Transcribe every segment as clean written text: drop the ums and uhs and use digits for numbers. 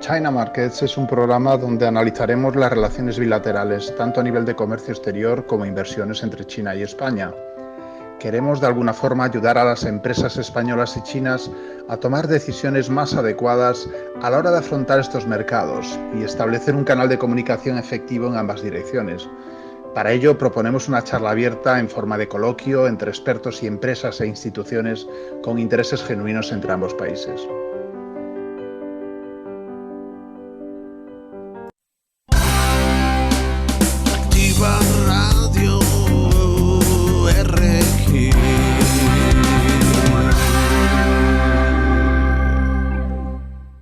China Markets es un programa donde analizaremos las relaciones bilaterales, tanto a nivel de comercio exterior como inversiones entre China y España. Queremos de alguna forma ayudar a las empresas españolas y chinas a tomar decisiones más adecuadas a la hora de afrontar estos mercados y establecer un canal de comunicación efectivo en ambas direcciones. Para ello proponemos una charla abierta en forma de coloquio entre expertos y empresas e instituciones con intereses genuinos entre ambos países. Activa Radio RG.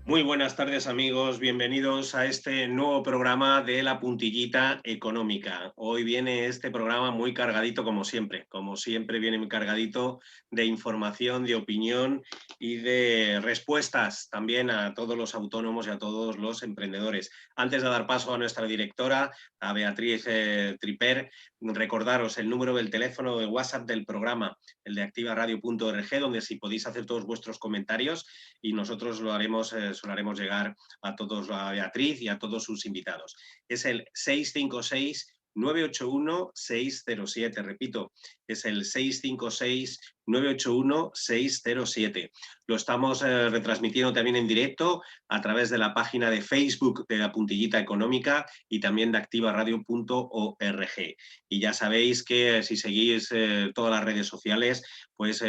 Muy buenas tardes, amigos, bienvenidos a este nuevo programa de La Puntillita Económica. Hoy viene este programa muy cargadito como siempre viene muy cargadito de información, de opinión y de respuestas también a todos los autónomos y a todos los emprendedores. Antes de dar paso a nuestra directora, a Beatriz Triper, recordaros el número del teléfono de WhatsApp del programa, el de activaradio.org, donde si podéis hacer todos vuestros comentarios y nosotros lo haremos, se lo haremos llegar a todos, a Beatriz y a todos sus invitados. Es el 656-981-607, repito, es el 656-981-607. Lo estamos retransmitiendo también en directo a través de la página de Facebook de La Puntillita Económica y también de activaradio.org. Y ya sabéis que si seguís todas las redes sociales, pues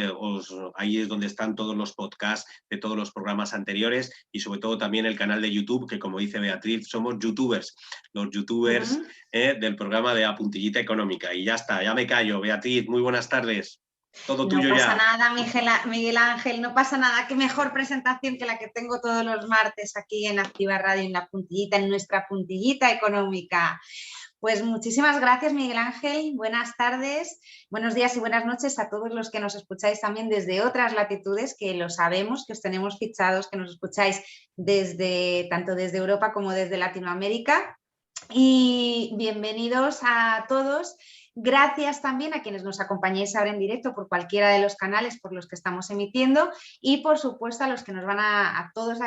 ahí es donde están todos los podcasts de todos los programas anteriores y sobre todo también el canal de YouTube, que como dice Beatriz, somos youtubers, los youtubers del programa de La Puntillita Económica. Y ya está, ya me callo. Beatriz, muy buenas tardes. Todo tuyo ya. No pasa nada, Miguel Ángel, no pasa nada. Qué mejor presentación que la que tengo todos los martes aquí en Activa Radio, en La Puntillita, en nuestra Puntillita Económica. Pues muchísimas gracias, Miguel Ángel. Buenas tardes, buenos días y buenas noches a todos los que nos escucháis también desde otras latitudes, que lo sabemos, que os tenemos fichados, que nos escucháis tanto desde Europa como desde Latinoamérica. Y bienvenidos a todos. Gracias también a quienes nos acompañéis ahora en directo por cualquiera de los canales por los que estamos emitiendo y por supuesto a los que nos van a todos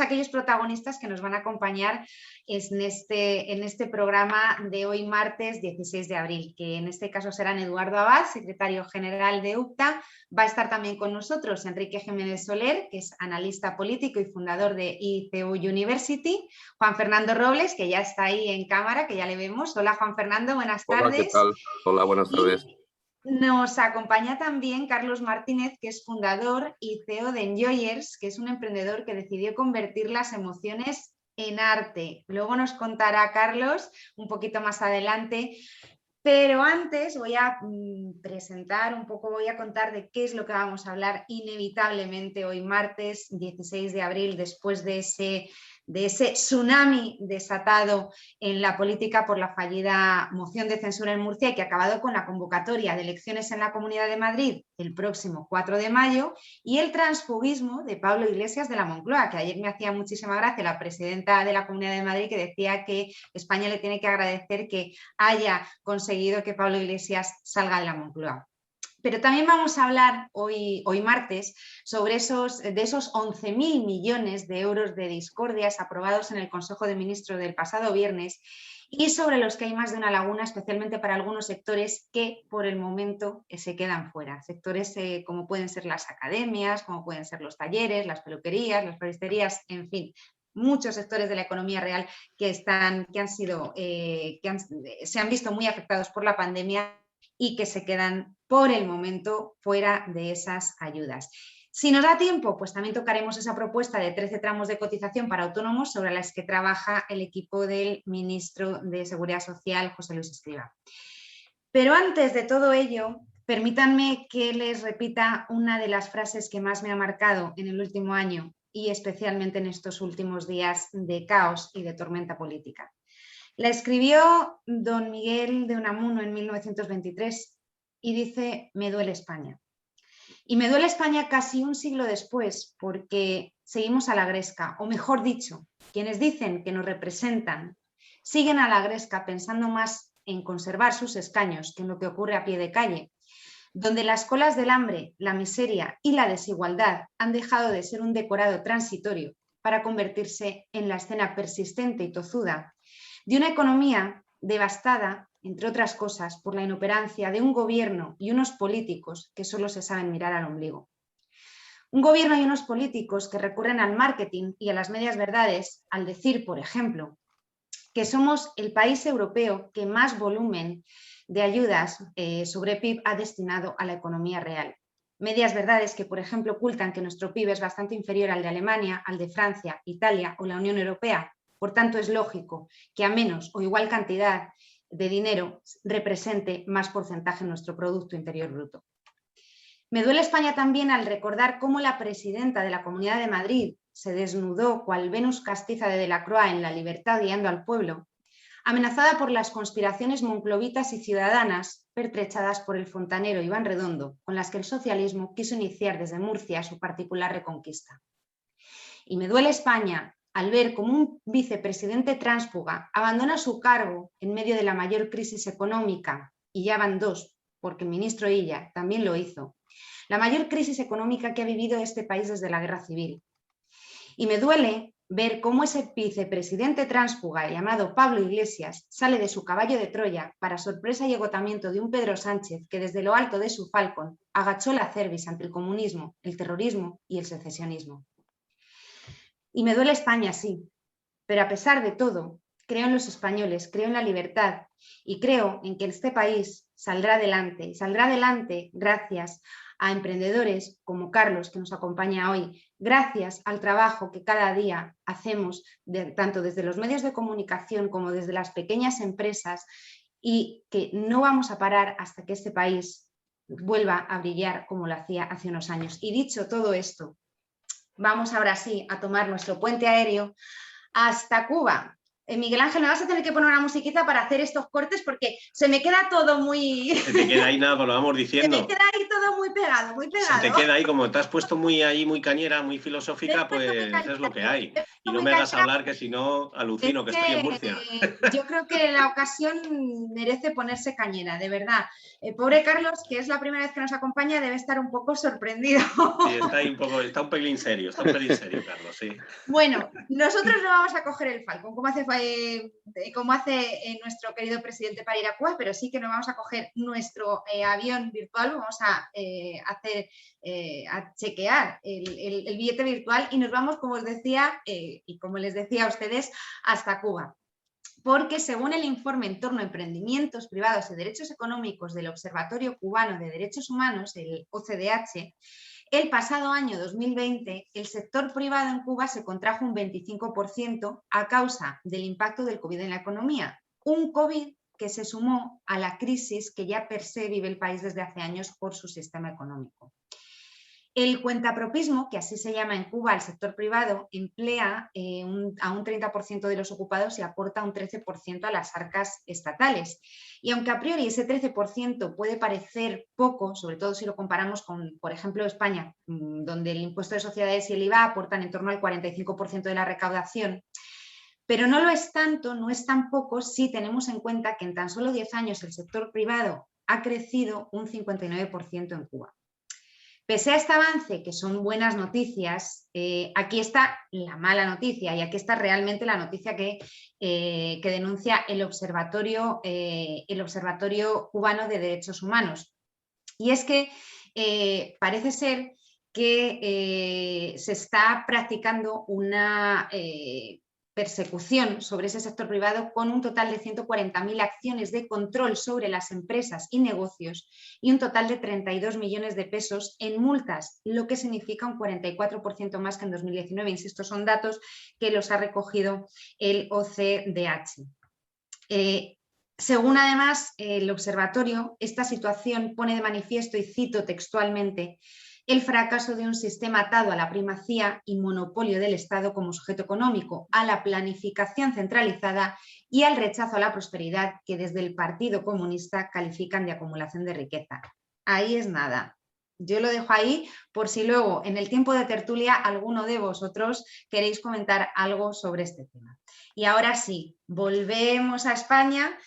aquellos protagonistas que nos van a acompañar en este programa de hoy martes 16 de abril, que en este caso serán Eduardo Abad, secretario general de UPTA. Va a estar también con nosotros Enrique Jiménez Soler, que es analista político y fundador de ICU University, Juan Fernando Robles, que ya está ahí en cámara, que ya le vemos. Hola, Juan Fernando, buenas tardes. Hola, ¿qué tal? Hola, buenas tardes. Nos acompaña también Carlos Martínez, que es fundador y CEO de Enjoyers, que es un emprendedor que decidió convertir las emociones en arte. Luego nos contará Carlos un poquito más adelante. Pero antes voy a presentar un poco, voy a contar de qué es lo que vamos a hablar inevitablemente hoy martes 16 de abril, después de ese tsunami desatado en la política por la fallida moción de censura en Murcia y que ha acabado con la convocatoria de elecciones en la Comunidad de Madrid el próximo 4 de mayo y el transfugismo de Pablo Iglesias de la Moncloa, que ayer me hacía muchísima gracia la presidenta de la Comunidad de Madrid, que decía que España le tiene que agradecer que haya conseguido que Pablo Iglesias salga de la Moncloa. Pero también vamos a hablar hoy martes sobre de esos 11.000 millones de euros de discordias aprobados en el Consejo de Ministros del pasado viernes y sobre los que hay más de una laguna, especialmente para algunos sectores que por el momento se quedan fuera. Sectores como pueden ser las academias, como pueden ser los talleres, las peluquerías, las floristerías, en fin, muchos sectores de la economía real que se han visto muy afectados por la pandemia y que se quedan por el momento fuera de esas ayudas. Si nos da tiempo, pues también tocaremos esa propuesta de 13 tramos de cotización para autónomos sobre las que trabaja el equipo del ministro de Seguridad Social, José Luis Escrivá. Pero antes de todo ello, permítanme que les repita una de las frases que más me ha marcado en el último año y especialmente en estos últimos días de caos y de tormenta política. La escribió don Miguel de Unamuno en 1923 y dice: me duele España. Y me duele España casi un siglo después porque seguimos a la gresca, o mejor dicho, quienes dicen que nos representan siguen a la gresca pensando más en conservar sus escaños que en lo que ocurre a pie de calle, donde las colas del hambre, la miseria y la desigualdad han dejado de ser un decorado transitorio para convertirse en la escena persistente y tozuda de una economía devastada, entre otras cosas, por la inoperancia de un gobierno y unos políticos que solo se saben mirar al ombligo. Un gobierno y unos políticos que recurren al marketing y a las medias verdades al decir, por ejemplo, que somos el país europeo que más volumen de ayudas sobre PIB ha destinado a la economía real. Medias verdades que, por ejemplo, ocultan que nuestro PIB es bastante inferior al de Alemania, al de Francia, Italia o la Unión Europea. Por tanto, es lógico que a menos o igual cantidad de dinero represente más porcentaje en nuestro Producto Interior Bruto. Me duele España también al recordar cómo la presidenta de la Comunidad de Madrid se desnudó cual Venus castiza de Delacroix en La Libertad guiando al pueblo, amenazada por las conspiraciones monclovitas y ciudadanas pertrechadas por el fontanero Iván Redondo, con las que el socialismo quiso iniciar desde Murcia su particular reconquista. Y me duele España al ver cómo un vicepresidente tránsfuga abandona su cargo en medio de la mayor crisis económica, y ya van dos, porque el ministro Illa también lo hizo, la mayor crisis económica que ha vivido este país desde la Guerra Civil. Y me duele ver cómo ese vicepresidente tránsfuga llamado Pablo Iglesias sale de su caballo de Troya para sorpresa y agotamiento de un Pedro Sánchez que desde lo alto de su Falcon agachó la cerviz ante el comunismo, el terrorismo y el secesionismo. Y me duele España, sí, pero a pesar de todo, creo en los españoles, creo en la libertad y creo en que este país saldrá adelante. Y saldrá adelante gracias a emprendedores como Carlos, que nos acompaña hoy, gracias al trabajo que cada día hacemos, tanto desde los medios de comunicación como desde las pequeñas empresas, y que no vamos a parar hasta que este país vuelva a brillar como lo hacía hace unos años. Y dicho todo esto, vamos ahora sí a tomar nuestro puente aéreo hasta Cuba. Miguel Ángel, me vas a tener que poner una musiquita para hacer estos cortes porque se me queda todo muy... Se te queda ahí nada, pues lo vamos diciendo. Se me queda ahí todo muy pegado, muy pegado. Se te queda ahí, como te has puesto muy ahí, muy cañera, muy filosófica, pues es lo que hay. Y no me hagas hablar que si no alucino, que estoy en Murcia. Yo creo que la ocasión merece ponerse cañera, de verdad. Pobre Carlos, que es la primera vez que nos acompaña, debe estar un poco sorprendido. Sí, está un pelín serio, Carlos, sí. Bueno, nosotros no vamos a coger el Falcon, como hace nuestro querido presidente para ir a Cuba, pero sí que nos vamos a coger nuestro avión virtual, vamos a chequear el billete virtual y nos vamos, como os decía, y como les decía a ustedes, hasta Cuba. Porque según el informe en torno a emprendimientos privados y derechos económicos del Observatorio Cubano de Derechos Humanos, el OCDH, el pasado año 2020 el sector privado en Cuba se contrajo un 25% a causa del impacto del COVID en la economía. Un COVID que se sumó a la crisis que ya per se vive el país desde hace años por su sistema económico. El cuentapropismo, que así se llama en Cuba el sector privado, emplea a un 30% de los ocupados y aporta un 13% a las arcas estatales. Y aunque a priori ese 13% puede parecer poco, sobre todo si lo comparamos con, por ejemplo, España, donde el impuesto de sociedades y el IVA aportan en torno al 45% de la recaudación, pero no lo es tanto, no es tan poco si tenemos en cuenta que en tan solo 10 años el sector privado ha crecido un 59% en Cuba. Pese a este avance, que son buenas noticias, aquí está la mala noticia y aquí está realmente la noticia que denuncia el Observatorio Cubano de Derechos Humanos. Y es que parece ser que se está practicando una persecución sobre ese sector privado con un total de 140.000 acciones de control sobre las empresas y negocios y un total de 32 millones de pesos en multas, lo que significa un 44% más que en 2019. Insisto, son datos que los ha recogido el OCDH. Según además el observatorio, esta situación pone de manifiesto, y cito textualmente, el fracaso de un sistema atado a la primacía y monopolio del Estado como sujeto económico, a la planificación centralizada y al rechazo a la prosperidad que desde el Partido Comunista califican de acumulación de riqueza. Ahí es nada. Yo lo dejo ahí por si luego en el tiempo de tertulia alguno de vosotros queréis comentar algo sobre este tema. Y ahora sí, volvemos a España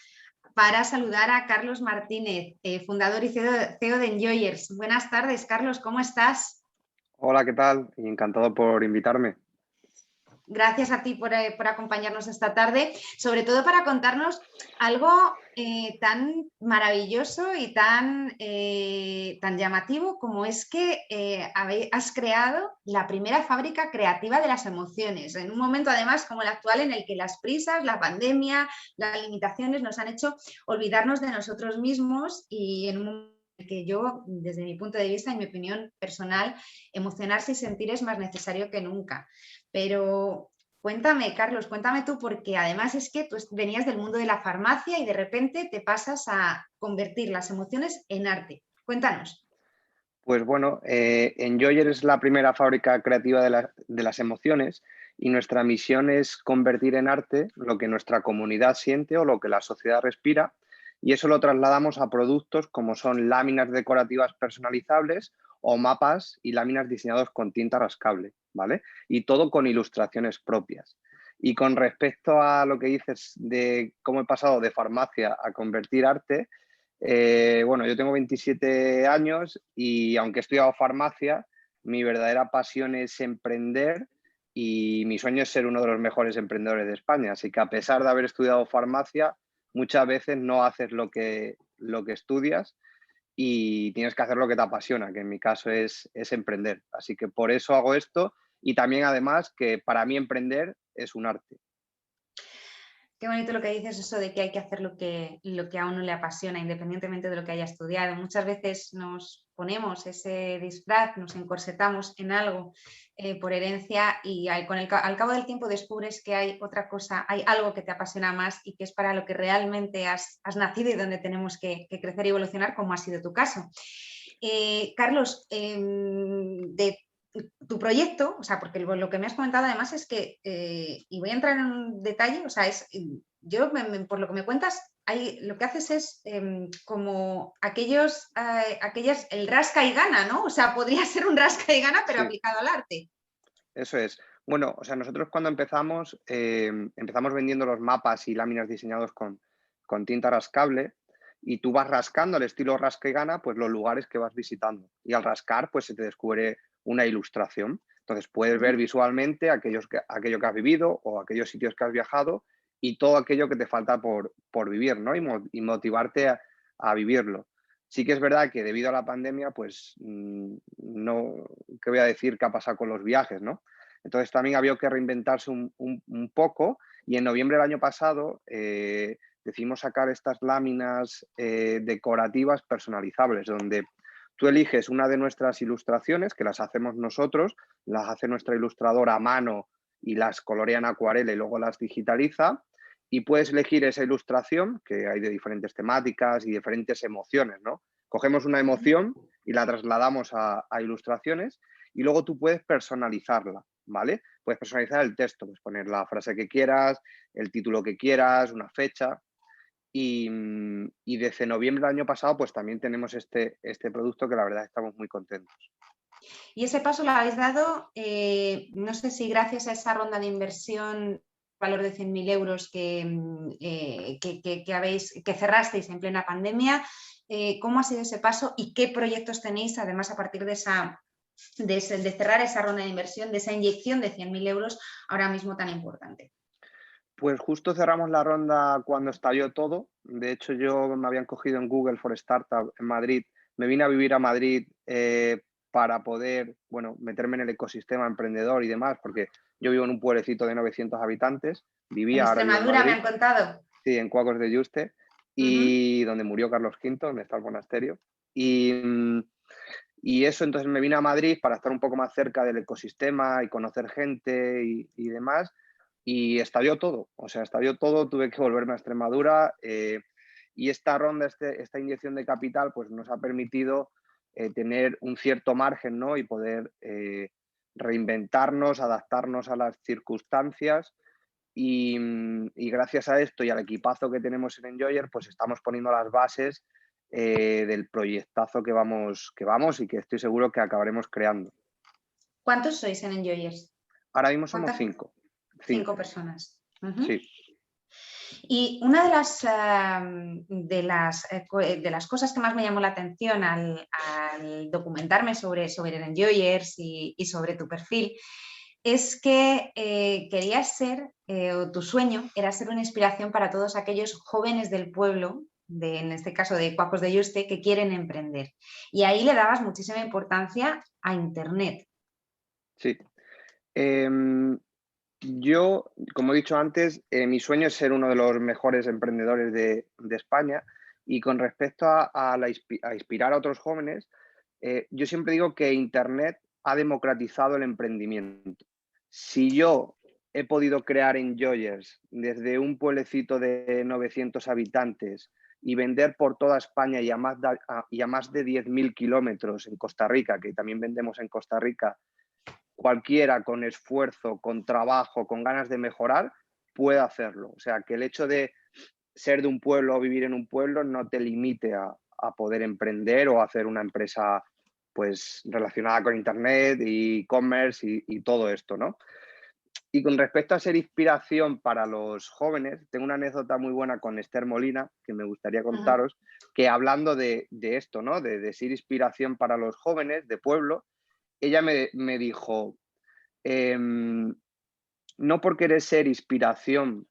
para saludar a Carlos Martínez, fundador y CEO de Enjoyers. Buenas tardes, Carlos, ¿cómo estás? Hola, ¿qué tal? Y encantado por invitarme. Gracias a ti por acompañarnos esta tarde, sobre todo para contarnos algo tan maravilloso y tan llamativo como es que has creado la primera fábrica creativa de las emociones, en un momento además como el actual en el que las prisas, la pandemia, las limitaciones nos han hecho olvidarnos de nosotros mismos y en un momento que yo, desde mi punto de vista y mi opinión personal, emocionarse y sentir es más necesario que nunca. Pero cuéntame, Carlos, cuéntame tú, porque además es que tú venías del mundo de la farmacia y de repente te pasas a convertir las emociones en arte. Cuéntanos. Pues bueno, Enjoyer es la primera fábrica creativa de las emociones y nuestra misión es convertir en arte lo que nuestra comunidad siente o lo que la sociedad respira, y eso lo trasladamos a productos como son láminas decorativas personalizables o mapas y láminas diseñados con tinta rascable, ¿vale? Y todo con ilustraciones propias. Y con respecto a lo que dices de cómo he pasado de farmacia a convertir arte, bueno, yo tengo 27 años y aunque he estudiado farmacia, mi verdadera pasión es emprender y mi sueño es ser uno de los mejores emprendedores de España. Así que a pesar de haber estudiado farmacia, muchas veces no haces lo que estudias y tienes que hacer lo que te apasiona, que en mi caso es emprender. Así que por eso hago esto y también además que para mí emprender es un arte. Qué bonito lo que dices, eso de que hay que hacer lo que a uno le apasiona, independientemente de lo que haya estudiado. Muchas veces nos ponemos ese disfraz, nos encorsetamos en algo por herencia y al cabo del tiempo descubres que hay otra cosa, hay algo que te apasiona más y que es para lo que realmente has nacido y donde tenemos que crecer y evolucionar, como ha sido tu caso. Carlos, de tu proyecto, o sea, porque lo que me has comentado además es que, y voy a entrar en un detalle, o sea, yo por lo que me cuentas, lo que haces es como aquellas, el rasca y gana, ¿no? O sea, podría ser un rasca y gana, pero Sí, aplicado al arte. eso es. Bueno, o sea, nosotros cuando empezamos vendiendo los mapas y láminas diseñados con tinta rascable, y tú vas rascando al estilo rasca y gana, pues los lugares que vas visitando. Y al rascar, pues se te descubre una ilustración. Entonces puedes ver visualmente aquello que has vivido o aquellos sitios que has viajado y todo aquello que te falta por vivir, ¿no? Y motivarte a vivirlo. Sí que es verdad que debido a la pandemia, pues no, ¿qué voy a decir que ha pasado con los viajes, ¿no? Entonces también había que reinventarse un poco y en noviembre del año pasado decidimos sacar estas láminas decorativas personalizables, donde tú eliges una de nuestras ilustraciones, que las hacemos nosotros, las hace nuestra ilustradora a mano y las colorea en acuarela y luego las digitaliza, y puedes elegir esa ilustración, que hay de diferentes temáticas y diferentes emociones, ¿no? Cogemos una emoción y la trasladamos a ilustraciones y luego tú puedes personalizarla, ¿vale? Puedes personalizar el texto, puedes poner la frase que quieras, el título que quieras, una fecha. Y desde noviembre del año pasado pues también tenemos este producto que la verdad estamos muy contentos. Y ese paso lo habéis dado, no sé si gracias a esa ronda de inversión, valor de 100.000 euros que cerrasteis en plena pandemia, ¿cómo ha sido ese paso y qué proyectos tenéis además a partir de cerrar esa ronda de inversión, de esa inyección de 100.000 euros ahora mismo tan importante? Pues justo cerramos la ronda cuando estalló todo. De hecho, yo me habían cogido en Google for Startup en Madrid. Me vine a vivir a Madrid para poder, bueno, meterme en el ecosistema emprendedor y demás, porque yo vivo en un pueblecito de 900 habitantes. En Ahora vivo en Extremadura, me Madrid. han contado. Sí, en Cuacos de Yuste, y donde murió Carlos V, donde está el monasterio. Y eso, entonces me vine a Madrid para estar un poco más cerca del ecosistema y conocer gente y demás. Y estalló todo, o sea, estalló todo, tuve que volverme a Extremadura y esta ronda, esta inyección de capital, pues nos ha permitido tener un cierto margen, ¿no? Y poder reinventarnos, adaptarnos a las circunstancias y gracias a esto y al equipazo que tenemos en Enjoyer, pues estamos poniendo las bases del proyectazo que vamos y que estoy seguro que acabaremos creando. ¿Cuántos sois en Enjoyers? Ahora mismo somos 5. 5 personas. Sí. Y una de las cosas que más me llamó la atención al documentarme sobre Enjoyers y sobre tu perfil es que querías ser, o tu sueño era ser una inspiración para todos aquellos jóvenes del pueblo, en este caso de Cuacos de Yuste, que quieren emprender. Y ahí le dabas muchísima importancia a Internet. Sí. Yo, como he dicho antes, mi sueño es ser uno de los mejores emprendedores de España, y con respecto a inspirar a otros jóvenes, yo siempre digo que Internet ha democratizado el emprendimiento. Si yo he podido crear Enjoyers desde un pueblecito de 900 habitantes y vender por toda España y a más de 10.000 kilómetros en Costa Rica, que también vendemos en Costa Rica, cualquiera con esfuerzo, con trabajo, con ganas de mejorar, puede hacerlo. O sea, que el hecho de ser de un pueblo o vivir en un pueblo no te limite a poder emprender o hacer una empresa pues relacionada con Internet, e-commerce y todo esto, ¿no? Y con respecto a ser inspiración para los jóvenes, tengo una anécdota muy buena con Esther Molina que me gustaría contaros, que hablando de esto, ¿no? De ser inspiración para los jóvenes de pueblo, ella me dijo, no por querer ser inspiración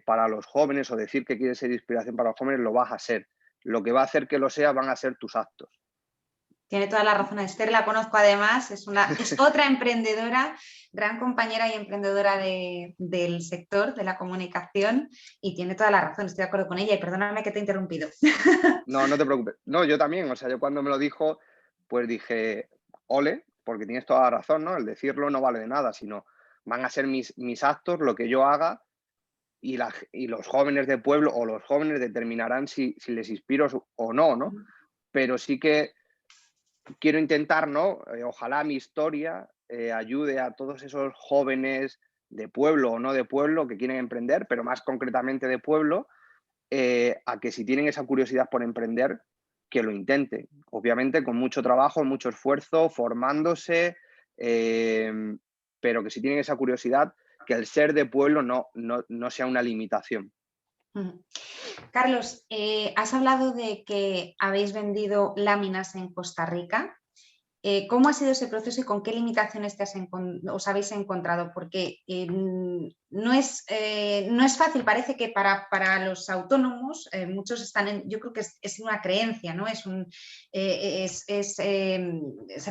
para los jóvenes o decir que quieres ser inspiración para los jóvenes, lo vas a ser. Lo que va a hacer que lo sea van a ser tus actos. Tiene toda la razón. Esther la conozco además, es otra emprendedora, gran compañera y emprendedora del sector de la comunicación, y tiene toda la razón, estoy de acuerdo con ella, y perdóname que te he interrumpido. No, no te preocupes. No, yo también, o sea, yo cuando me lo dijo, pues dije, ole, porque tienes toda la razón, ¿no? El decirlo no vale de nada, sino van a ser mis actos, lo que yo haga, y los jóvenes de pueblo o los jóvenes determinarán si les inspiro o no, ¿no? Pero sí que quiero intentar, ¿no? Ojalá mi historia ayude a todos esos jóvenes de pueblo o no de pueblo que quieren emprender, pero más concretamente de pueblo, a que si tienen esa curiosidad por emprender, que lo intenten. Obviamente con mucho trabajo, mucho esfuerzo, formándose, pero que si tienen esa curiosidad, que el ser de pueblo no sea una limitación. Carlos, has hablado de que habéis vendido láminas en Costa Rica. ¿Cómo ha sido ese proceso y con qué limitaciones os habéis encontrado? Porque no es fácil, parece que para los autónomos, muchos están yo creo que es una creencia, ¿no? Se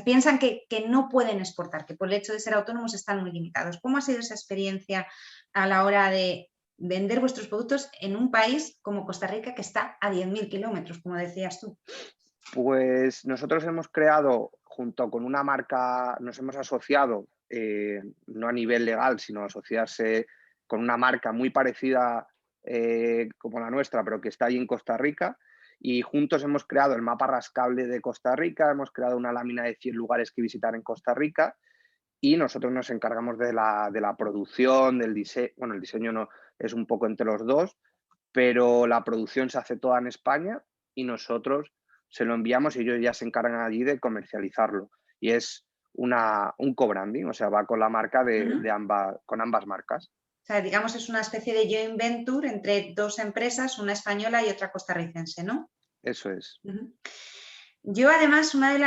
piensan que no pueden exportar, que por el hecho de ser autónomos están muy limitados. ¿Cómo ha sido esa experiencia a la hora de vender vuestros productos en un país como Costa Rica, que está a 10.000 kilómetros, como decías tú? Pues nosotros hemos creado, junto con una marca, nos hemos asociado, no a nivel legal, sino asociarse con una marca muy parecida como la nuestra, pero que está allí en Costa Rica, y juntos hemos creado el mapa rascable de Costa Rica, hemos creado una lámina de 100 lugares que visitar en Costa Rica, y nosotros nos encargamos de la producción, del diseño. Bueno, el diseño no es un poco entre los dos, pero la producción se hace toda en España y nosotros se lo enviamos y ellos ya se encargan allí de comercializarlo. Y es un co-branding, o sea, va con la marca con ambas marcas. O sea, digamos, es una especie de joint venture entre dos empresas, una española y otra costarricense, ¿no? Eso es. Yo, además, una de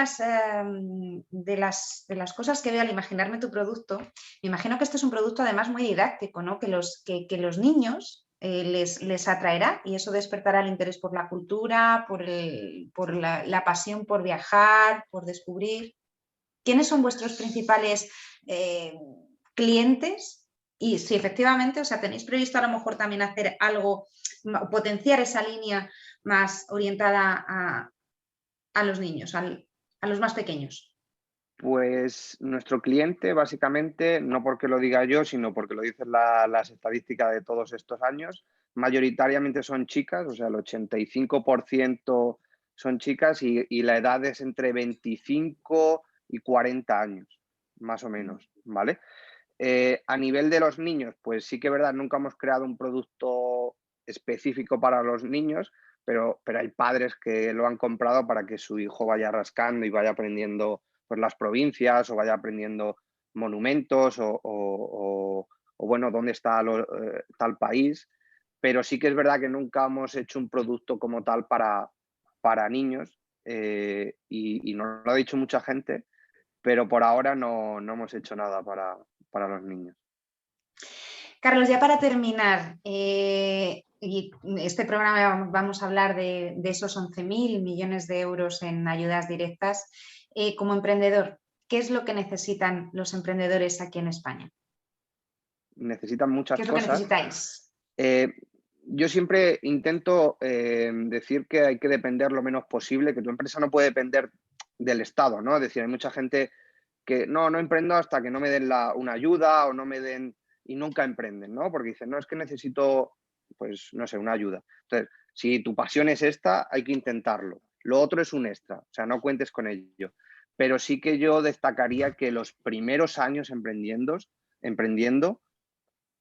las cosas que veo al imaginarme tu producto, me imagino que este es un producto además muy didáctico, ¿no? Que los niños les atraerá, y eso despertará el interés por la cultura, por la pasión por viajar, por descubrir. ¿Quiénes son vuestros principales clientes? Y si efectivamente, o sea, tenéis previsto a lo mejor también hacer algo, potenciar esa línea más orientada a los niños, a los más pequeños. Pues nuestro cliente, básicamente, no porque lo diga yo, sino porque lo dicen las estadísticas de todos estos años, mayoritariamente son chicas, o sea, el 85% son chicas, y la edad es entre 25 y 40 años, más o menos, ¿vale? A nivel de los niños, pues sí que es verdad, nunca hemos creado un producto específico para los niños, pero hay padres que lo han comprado para que su hijo vaya rascando y vaya aprendiendo pues, las provincias, o vaya aprendiendo monumentos o bueno, dónde está tal país. Pero sí que es verdad que nunca hemos hecho un producto como tal para niños, y nos lo ha dicho mucha gente, pero por ahora no hemos hecho nada para los niños. Carlos, ya para terminar, y este programa vamos a hablar de esos 11.000 millones de euros en ayudas directas. Como emprendedor, ¿qué es lo que necesitan los emprendedores aquí en España? Necesitan muchas ¿Qué es lo que cosas. necesitáis? Yo siempre intento decir que hay que depender lo menos posible, que tu empresa no puede depender del Estado, ¿no? Es decir, hay mucha gente que no emprendo hasta que no me den una ayuda o no me den, y nunca emprenden, ¿no? Porque dicen, no, es que necesito, pues, no sé, una ayuda. Entonces, si tu pasión es esta, hay que intentarlo. Lo otro es un extra, o sea, no cuentes con ello. Pero sí que yo destacaría que los primeros años emprendiendo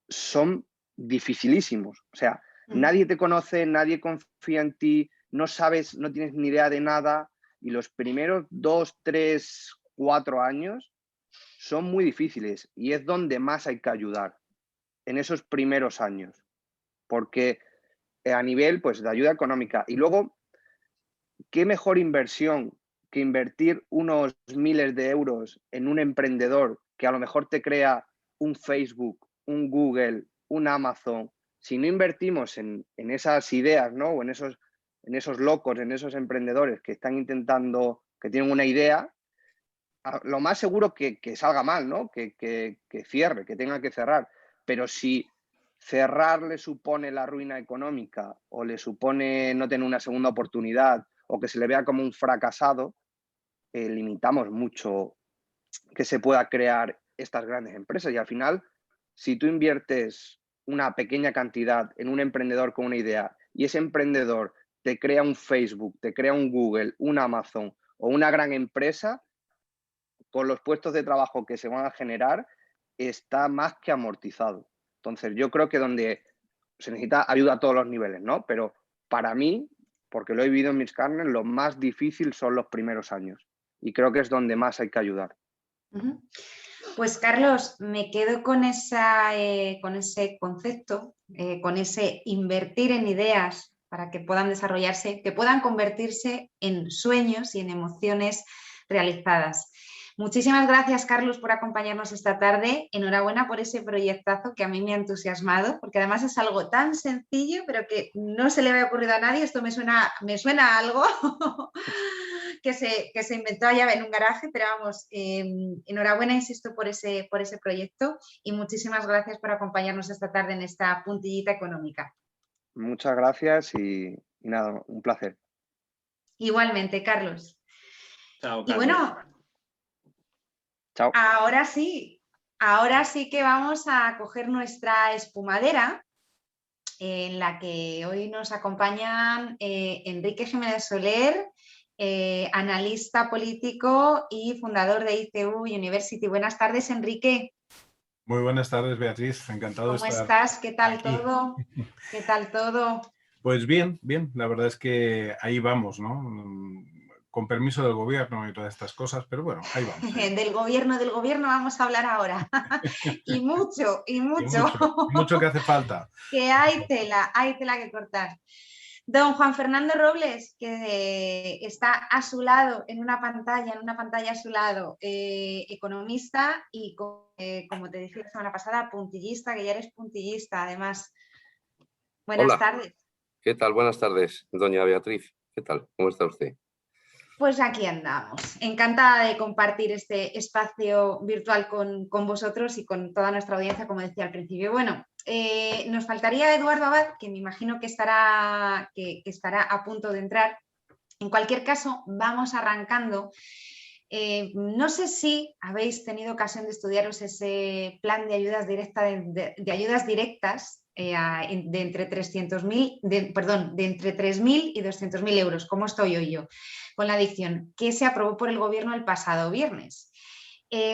son dificilísimos. O sea, nadie te conoce, nadie confía en ti, no sabes, no tienes ni idea de nada, y los primeros 2, 3, 4 años son muy difíciles y es donde más hay que ayudar, en esos primeros años, porque a nivel, pues, de ayuda económica. Y luego, ¿qué mejor inversión que invertir unos miles de euros en un emprendedor que a lo mejor te crea un Facebook, un Google, un Amazon? Si no invertimos en esas ideas, ¿no? O en esos locos, en esos emprendedores que están intentando, que tienen una idea, lo más seguro que salga mal, ¿no? Que cierre, que tenga que cerrar. Pero si cerrar le supone la ruina económica o le supone no tener una segunda oportunidad o que se le vea como un fracasado, limitamos mucho que se pueda crear estas grandes empresas. Y al final, si tú inviertes una pequeña cantidad en un emprendedor con una idea y ese emprendedor te crea un Facebook, te crea un Google, un Amazon o una gran empresa, con los puestos de trabajo que se van a generar, está más que amortizado. Entonces, yo creo que donde se necesita ayuda a todos los niveles, ¿no? Pero para mí, porque lo he vivido en mis carnes, lo más difícil son los primeros años. Y creo que es donde más hay que ayudar. Pues Carlos, me quedo con ese concepto, con ese invertir en ideas para que puedan desarrollarse, que puedan convertirse en sueños y en emociones realizadas. Muchísimas gracias, Carlos, por acompañarnos esta tarde. Enhorabuena por ese proyectazo que a mí me ha entusiasmado, porque además es algo tan sencillo, pero que no se le había ocurrido a nadie. Esto me suena a algo que se inventó allá en un garaje, pero vamos, enhorabuena, insisto, por ese proyecto y muchísimas gracias por acompañarnos esta tarde en esta puntillita económica. Muchas gracias y nada, un placer. Igualmente, Carlos. Chao, Y Carlos. bueno, chao. Ahora sí que vamos a coger nuestra espumadera, en la que hoy nos acompañan Enrique Jiménez Soler, analista político y fundador de ICU University. Buenas tardes, Enrique. Muy buenas tardes, Beatriz. Encantado de estar. ¿Cómo estás? ¿Qué tal aquí. todo? ¿Qué tal todo? Pues bien. La verdad es que ahí vamos, ¿no? Con permiso del gobierno y todas estas cosas, pero bueno, ahí vamos. Del gobierno vamos a hablar ahora. y mucho. Y mucho que hace falta. Que hay tela que cortar. Don Juan Fernando Robles, que está a su lado, en una pantalla a su lado, economista y, como te dije la semana pasada, puntillista, que ya eres puntillista, además. Buenas tardes. ¿Qué tal? Buenas tardes, doña Beatriz. ¿Qué tal? ¿Cómo está usted? Pues aquí andamos. Encantada de compartir este espacio virtual con vosotros y con toda nuestra audiencia, como decía al principio. Bueno, nos faltaría Eduardo Abad, que me imagino que estará a punto de entrar. En cualquier caso, vamos arrancando. No sé si habéis tenido ocasión de estudiaros ese plan de ayudas directas de entre 3.000 y 200.000 euros, como estoy hoy yo, con la adicción, que se aprobó por el gobierno el pasado viernes.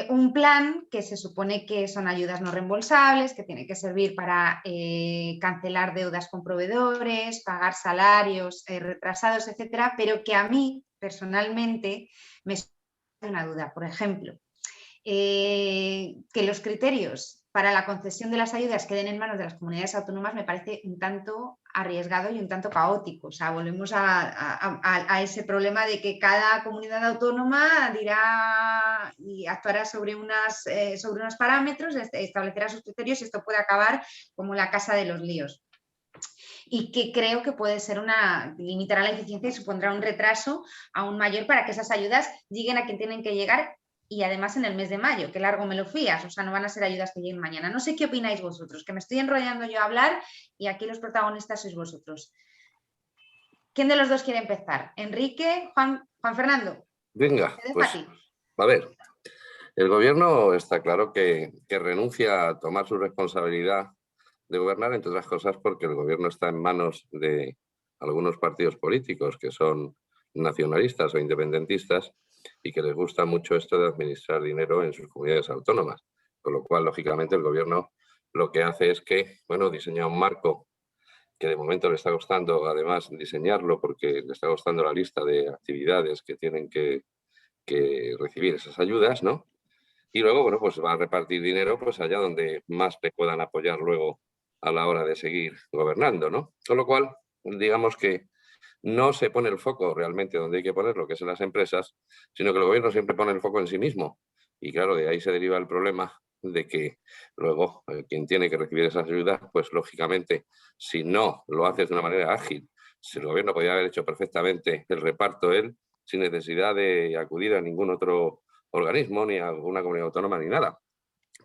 Un plan que se supone que son ayudas no reembolsables, que tiene que servir para cancelar deudas con proveedores, pagar salarios retrasados, etcétera, pero que a mí personalmente me surge una duda. Por ejemplo, que los criterios para la concesión de las ayudas queden en manos de las comunidades autónomas me parece un tanto arriesgado y un tanto caótico. O sea, volvemos a ese problema de que cada comunidad autónoma dirá y actuará sobre unos parámetros, establecerá sus criterios y esto puede acabar como la casa de los líos. Y que creo que puede ser limitará la eficiencia y supondrá un retraso aún mayor para que esas ayudas lleguen a quien tienen que llegar, y además en el mes de mayo, que largo me lo fías, o sea, no van a ser ayudas que lleguen mañana. No sé qué opináis vosotros, que me estoy enrollando yo a hablar y aquí los protagonistas sois vosotros. ¿Quién de los dos quiere empezar? ¿Enrique? ¿Juan Fernando? Venga, pues a ver, el gobierno está claro que renuncia a tomar su responsabilidad de gobernar, entre otras cosas porque el gobierno está en manos de algunos partidos políticos que son nacionalistas o independentistas y que les gusta mucho esto de administrar dinero en sus comunidades autónomas. Con lo cual, lógicamente, el gobierno lo que hace es que, bueno, diseña un marco que de momento le está costando, además, diseñarlo porque le está costando la lista de actividades que tienen que recibir esas ayudas, ¿no? Y luego, bueno, pues va a repartir dinero pues allá donde más le puedan apoyar luego a la hora de seguir gobernando, ¿no? Con lo cual, digamos que no se pone el foco realmente donde hay que ponerlo, que es en las empresas, sino que el gobierno siempre pone el foco en sí mismo. Y claro, de ahí se deriva el problema de que luego quien tiene que recibir esas ayudas, pues lógicamente, si no lo haces de una manera ágil, si el gobierno podría haber hecho perfectamente el reparto él, sin necesidad de acudir a ningún otro organismo, ni a alguna comunidad autónoma, ni nada.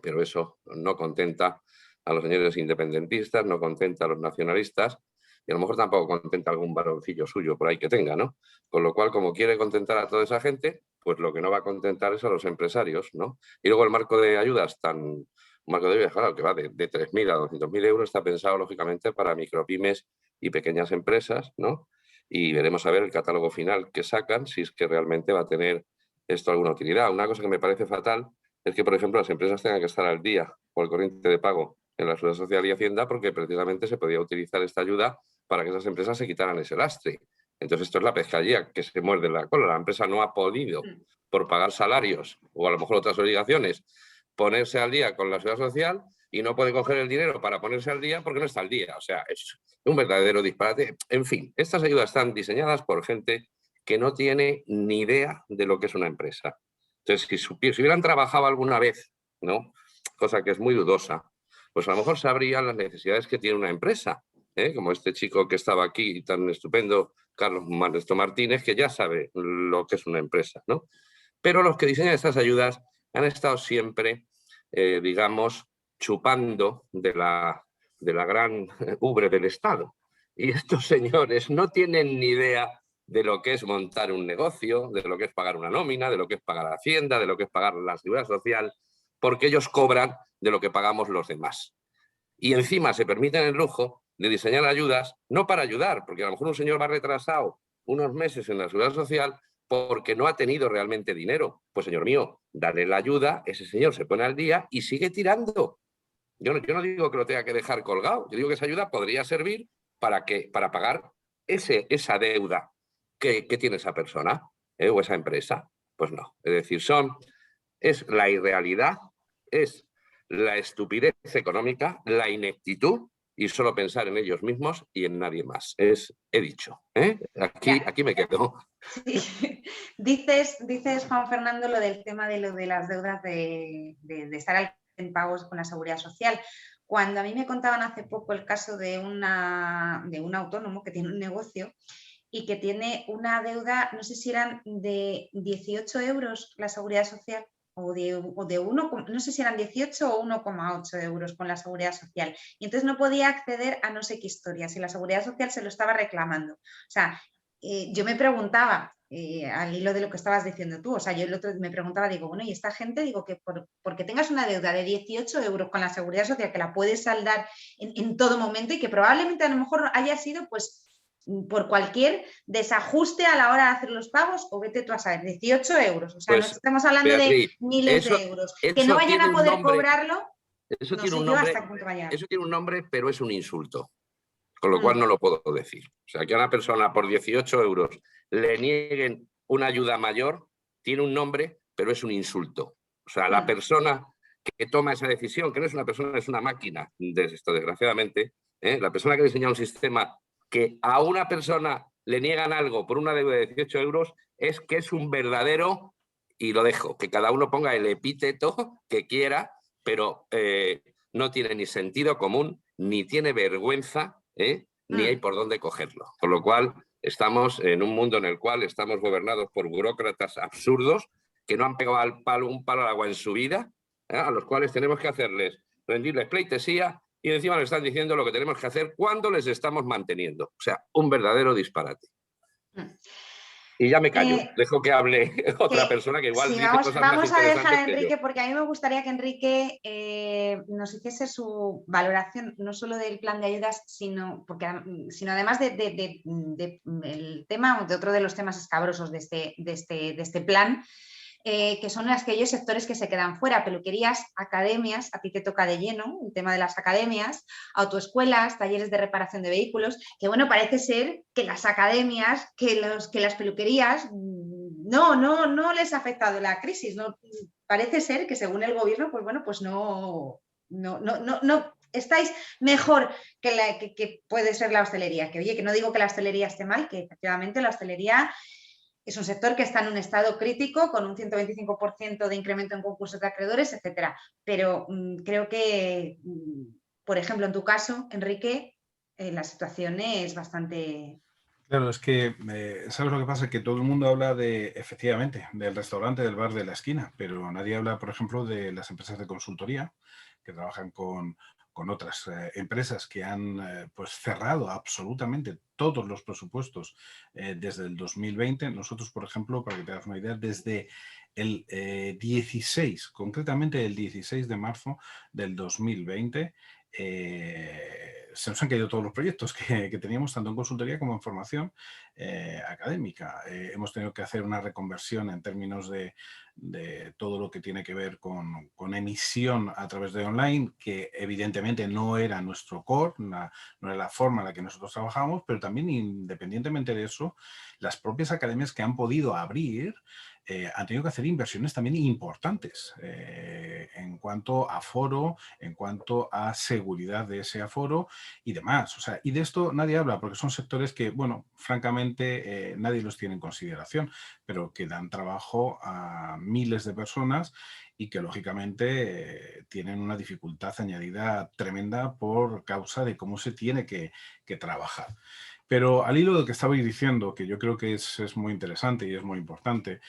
Pero eso no contenta a los señores independentistas, no contenta a los nacionalistas, y a lo mejor tampoco contenta algún varoncillo suyo por ahí que tenga, ¿no? Con lo cual, como quiere contentar a toda esa gente, pues lo que no va a contentar es a los empresarios, ¿no? Y luego el marco de ayudas, un marco de ayudas, claro, que va de 3.000 a 200.000 euros, está pensado, lógicamente, para micropymes y pequeñas empresas, ¿no? Y veremos a ver el catálogo final que sacan, si es que realmente va a tener esto alguna utilidad. Una cosa que me parece fatal es que, por ejemplo, las empresas tengan que estar al día por el corriente de pago en la Seguridad Social y Hacienda, porque precisamente se podía utilizar esta ayuda para que esas empresas se quitaran ese lastre. Entonces esto es la pescadilla que se muerde la cola. La empresa no ha podido, por pagar salarios o a lo mejor otras obligaciones, ponerse al día con la Seguridad Social y no puede coger el dinero para ponerse al día porque no está al día. O sea, es un verdadero disparate. En fin, estas ayudas están diseñadas por gente que no tiene ni idea de lo que es una empresa. Entonces, si hubieran trabajado alguna vez, ¿no? Cosa que es muy dudosa, pues a lo mejor sabrían las necesidades que tiene una empresa, ¿eh? Como este chico que estaba aquí tan estupendo, Carlos Martínez, que ya sabe lo que es una empresa, ¿no? Pero los que diseñan estas ayudas han estado siempre, digamos, chupando de la gran ubre del Estado. Y estos señores no tienen ni idea de lo que es montar un negocio, de lo que es pagar una nómina, de lo que es pagar Hacienda, de lo que es pagar la Seguridad Social, porque ellos cobran de lo que pagamos los demás. Y encima se permiten el lujo de diseñar ayudas, no para ayudar, porque a lo mejor un señor va retrasado unos meses en la Seguridad Social porque no ha tenido realmente dinero. Pues, señor mío, dale la ayuda, ese señor se pone al día y sigue tirando. Yo no digo que lo tenga que dejar colgado, yo digo que esa ayuda podría servir para pagar esa deuda que tiene esa persona o esa empresa. Pues no, es decir, es la irrealidad, es la estupidez económica, la ineptitud y solo pensar en ellos mismos y en nadie más. He dicho, ¿eh? Aquí me quedo. Sí. Dices, Juan Fernando, lo del tema de las deudas de estar en pagos con la Seguridad Social. Cuando a mí me contaban hace poco el caso de un autónomo que tiene un negocio y que tiene una deuda, no sé si eran de 18 euros la Seguridad Social, o de 1, no sé si eran 18 o 1,8 euros con la Seguridad Social. Y entonces no podía acceder a no sé qué historias y la Seguridad Social se lo estaba reclamando. O sea, yo me preguntaba, al hilo de lo que estabas diciendo tú, o sea, yo el otro me preguntaba, digo, bueno, y esta gente, digo, que porque tengas una deuda de 18 euros con la Seguridad Social que la puedes saldar en todo momento y que probablemente a lo mejor haya sido, pues, por cualquier desajuste a la hora de hacer los pagos, o vete tú a saber, 18 euros, o sea, pues, no estamos hablando Beatriz, de miles de euros, que no vayan a poder cobrarlo, eso no tiene sé un yo nombre, hasta qué punto vaya. Eso tiene un nombre, pero es un insulto, con lo cual no lo puedo decir. O sea, que a una persona por 18 euros le nieguen una ayuda mayor, tiene un nombre, pero es un insulto. O sea, la persona que toma esa decisión, que no es una persona, es una máquina, desgraciadamente, la persona que diseña un sistema que a una persona le niegan algo por una deuda de 18 euros es que es un verdadero, y lo dejo, que cada uno ponga el epíteto que quiera, pero no tiene ni sentido común, ni tiene vergüenza, ni hay por dónde cogerlo. Con lo cual, estamos en un mundo en el cual estamos gobernados por burócratas absurdos que no han pegado un palo al agua en su vida, a los cuales tenemos que rendirles pleitesía, y encima nos están diciendo lo que tenemos que hacer cuando les estamos manteniendo. O sea, un verdadero disparate. Y ya me callo, dejo que hable otra persona que igual dice cosas más interesantes. Vamos a dejar a Enrique, porque a mí me gustaría que Enrique nos hiciese su valoración, no solo del plan de ayudas, sino además del tema, de otro de los temas escabrosos de este plan, que son aquellos sectores que se quedan fuera: peluquerías, academias, a ti te toca de lleno el tema de las academias, autoescuelas, talleres de reparación de vehículos, que bueno, parece ser que las academias, que las peluquerías no les ha afectado la crisis, ¿no? Parece ser que según el gobierno, pues bueno, pues no estáis mejor que puede ser la hostelería, que oye, que no digo que la hostelería esté mal, que efectivamente la hostelería es un sector que está en un estado crítico, con un 125% de incremento en concursos de acreedores, etcétera. Pero creo que, por ejemplo, en tu caso, Enrique, la situación es bastante... Claro, es que, ¿sabes lo que pasa? Que todo el mundo habla efectivamente, del restaurante, del bar de la esquina, pero nadie habla, por ejemplo, de las empresas de consultoría que trabajan con otras empresas que han pues cerrado absolutamente todos los presupuestos desde el 2020. Nosotros, por ejemplo, para que te hagas una idea, desde el 16, concretamente el 16 de marzo del 2020, se nos han caído todos los proyectos que teníamos, tanto en consultoría como en formación académica. Hemos tenido que hacer una reconversión en términos de todo lo que tiene que ver con emisión a través de online, que evidentemente no era nuestro core, no era la forma en la que nosotros trabajamos, pero también, independientemente de eso, las propias academias que han podido abrir han tenido que hacer inversiones también importantes en cuanto a aforo, en cuanto a seguridad de ese aforo y demás. O sea, y de esto nadie habla, porque son sectores que, bueno, francamente nadie los tiene en consideración, pero que dan trabajo a miles de personas y que lógicamente tienen una dificultad añadida tremenda por causa de cómo se tiene que trabajar. Pero al hilo de lo que estabais diciendo, que yo creo que es muy interesante y es muy importante,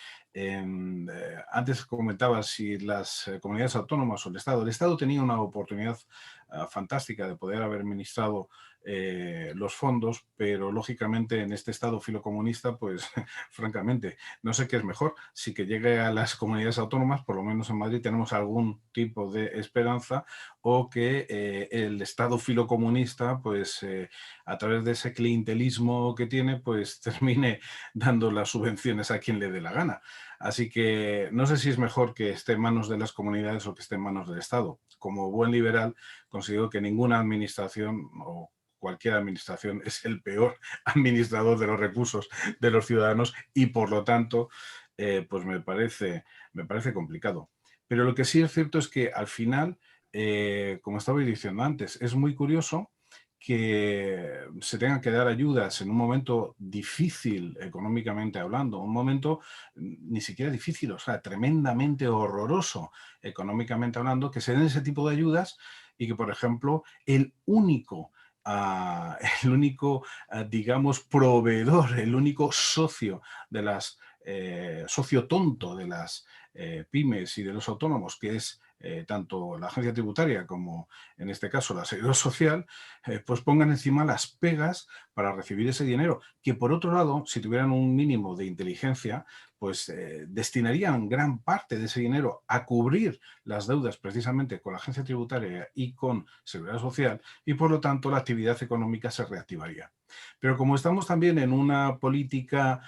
antes comentabas si las comunidades autónomas o el Estado tenía una oportunidad fantástica de poder haber administrado los fondos, pero lógicamente en este Estado filocomunista, pues francamente, no sé qué es mejor, si que llegue a las comunidades autónomas, por lo menos en Madrid tenemos algún tipo de esperanza, o que el Estado filocomunista, pues a través de ese clientelismo que tiene, pues termine dando las subvenciones a quien le dé la gana. Así que no sé si es mejor que esté en manos de las comunidades o que esté en manos del Estado. Como buen liberal, considero que ninguna administración o cualquier administración es el peor administrador de los recursos de los ciudadanos y, por lo tanto, pues me parece complicado. Pero lo que sí es cierto es que al final, como estaba diciendo antes, es muy curioso que se tengan que dar ayudas en un momento difícil económicamente hablando, un momento ni siquiera difícil, o sea, tremendamente horroroso económicamente hablando, que se den ese tipo de ayudas y que, por ejemplo, el único, digamos, proveedor, el único socio de las, socio tonto de las pymes y de los autónomos, que es tanto la agencia tributaria como en este caso la Seguridad Social, pues pongan encima las pegas para recibir ese dinero, que por otro lado, si tuvieran un mínimo de inteligencia, pues destinarían gran parte de ese dinero a cubrir las deudas precisamente con la agencia tributaria y con Seguridad Social, y por lo tanto la actividad económica se reactivaría. Pero como estamos también en una política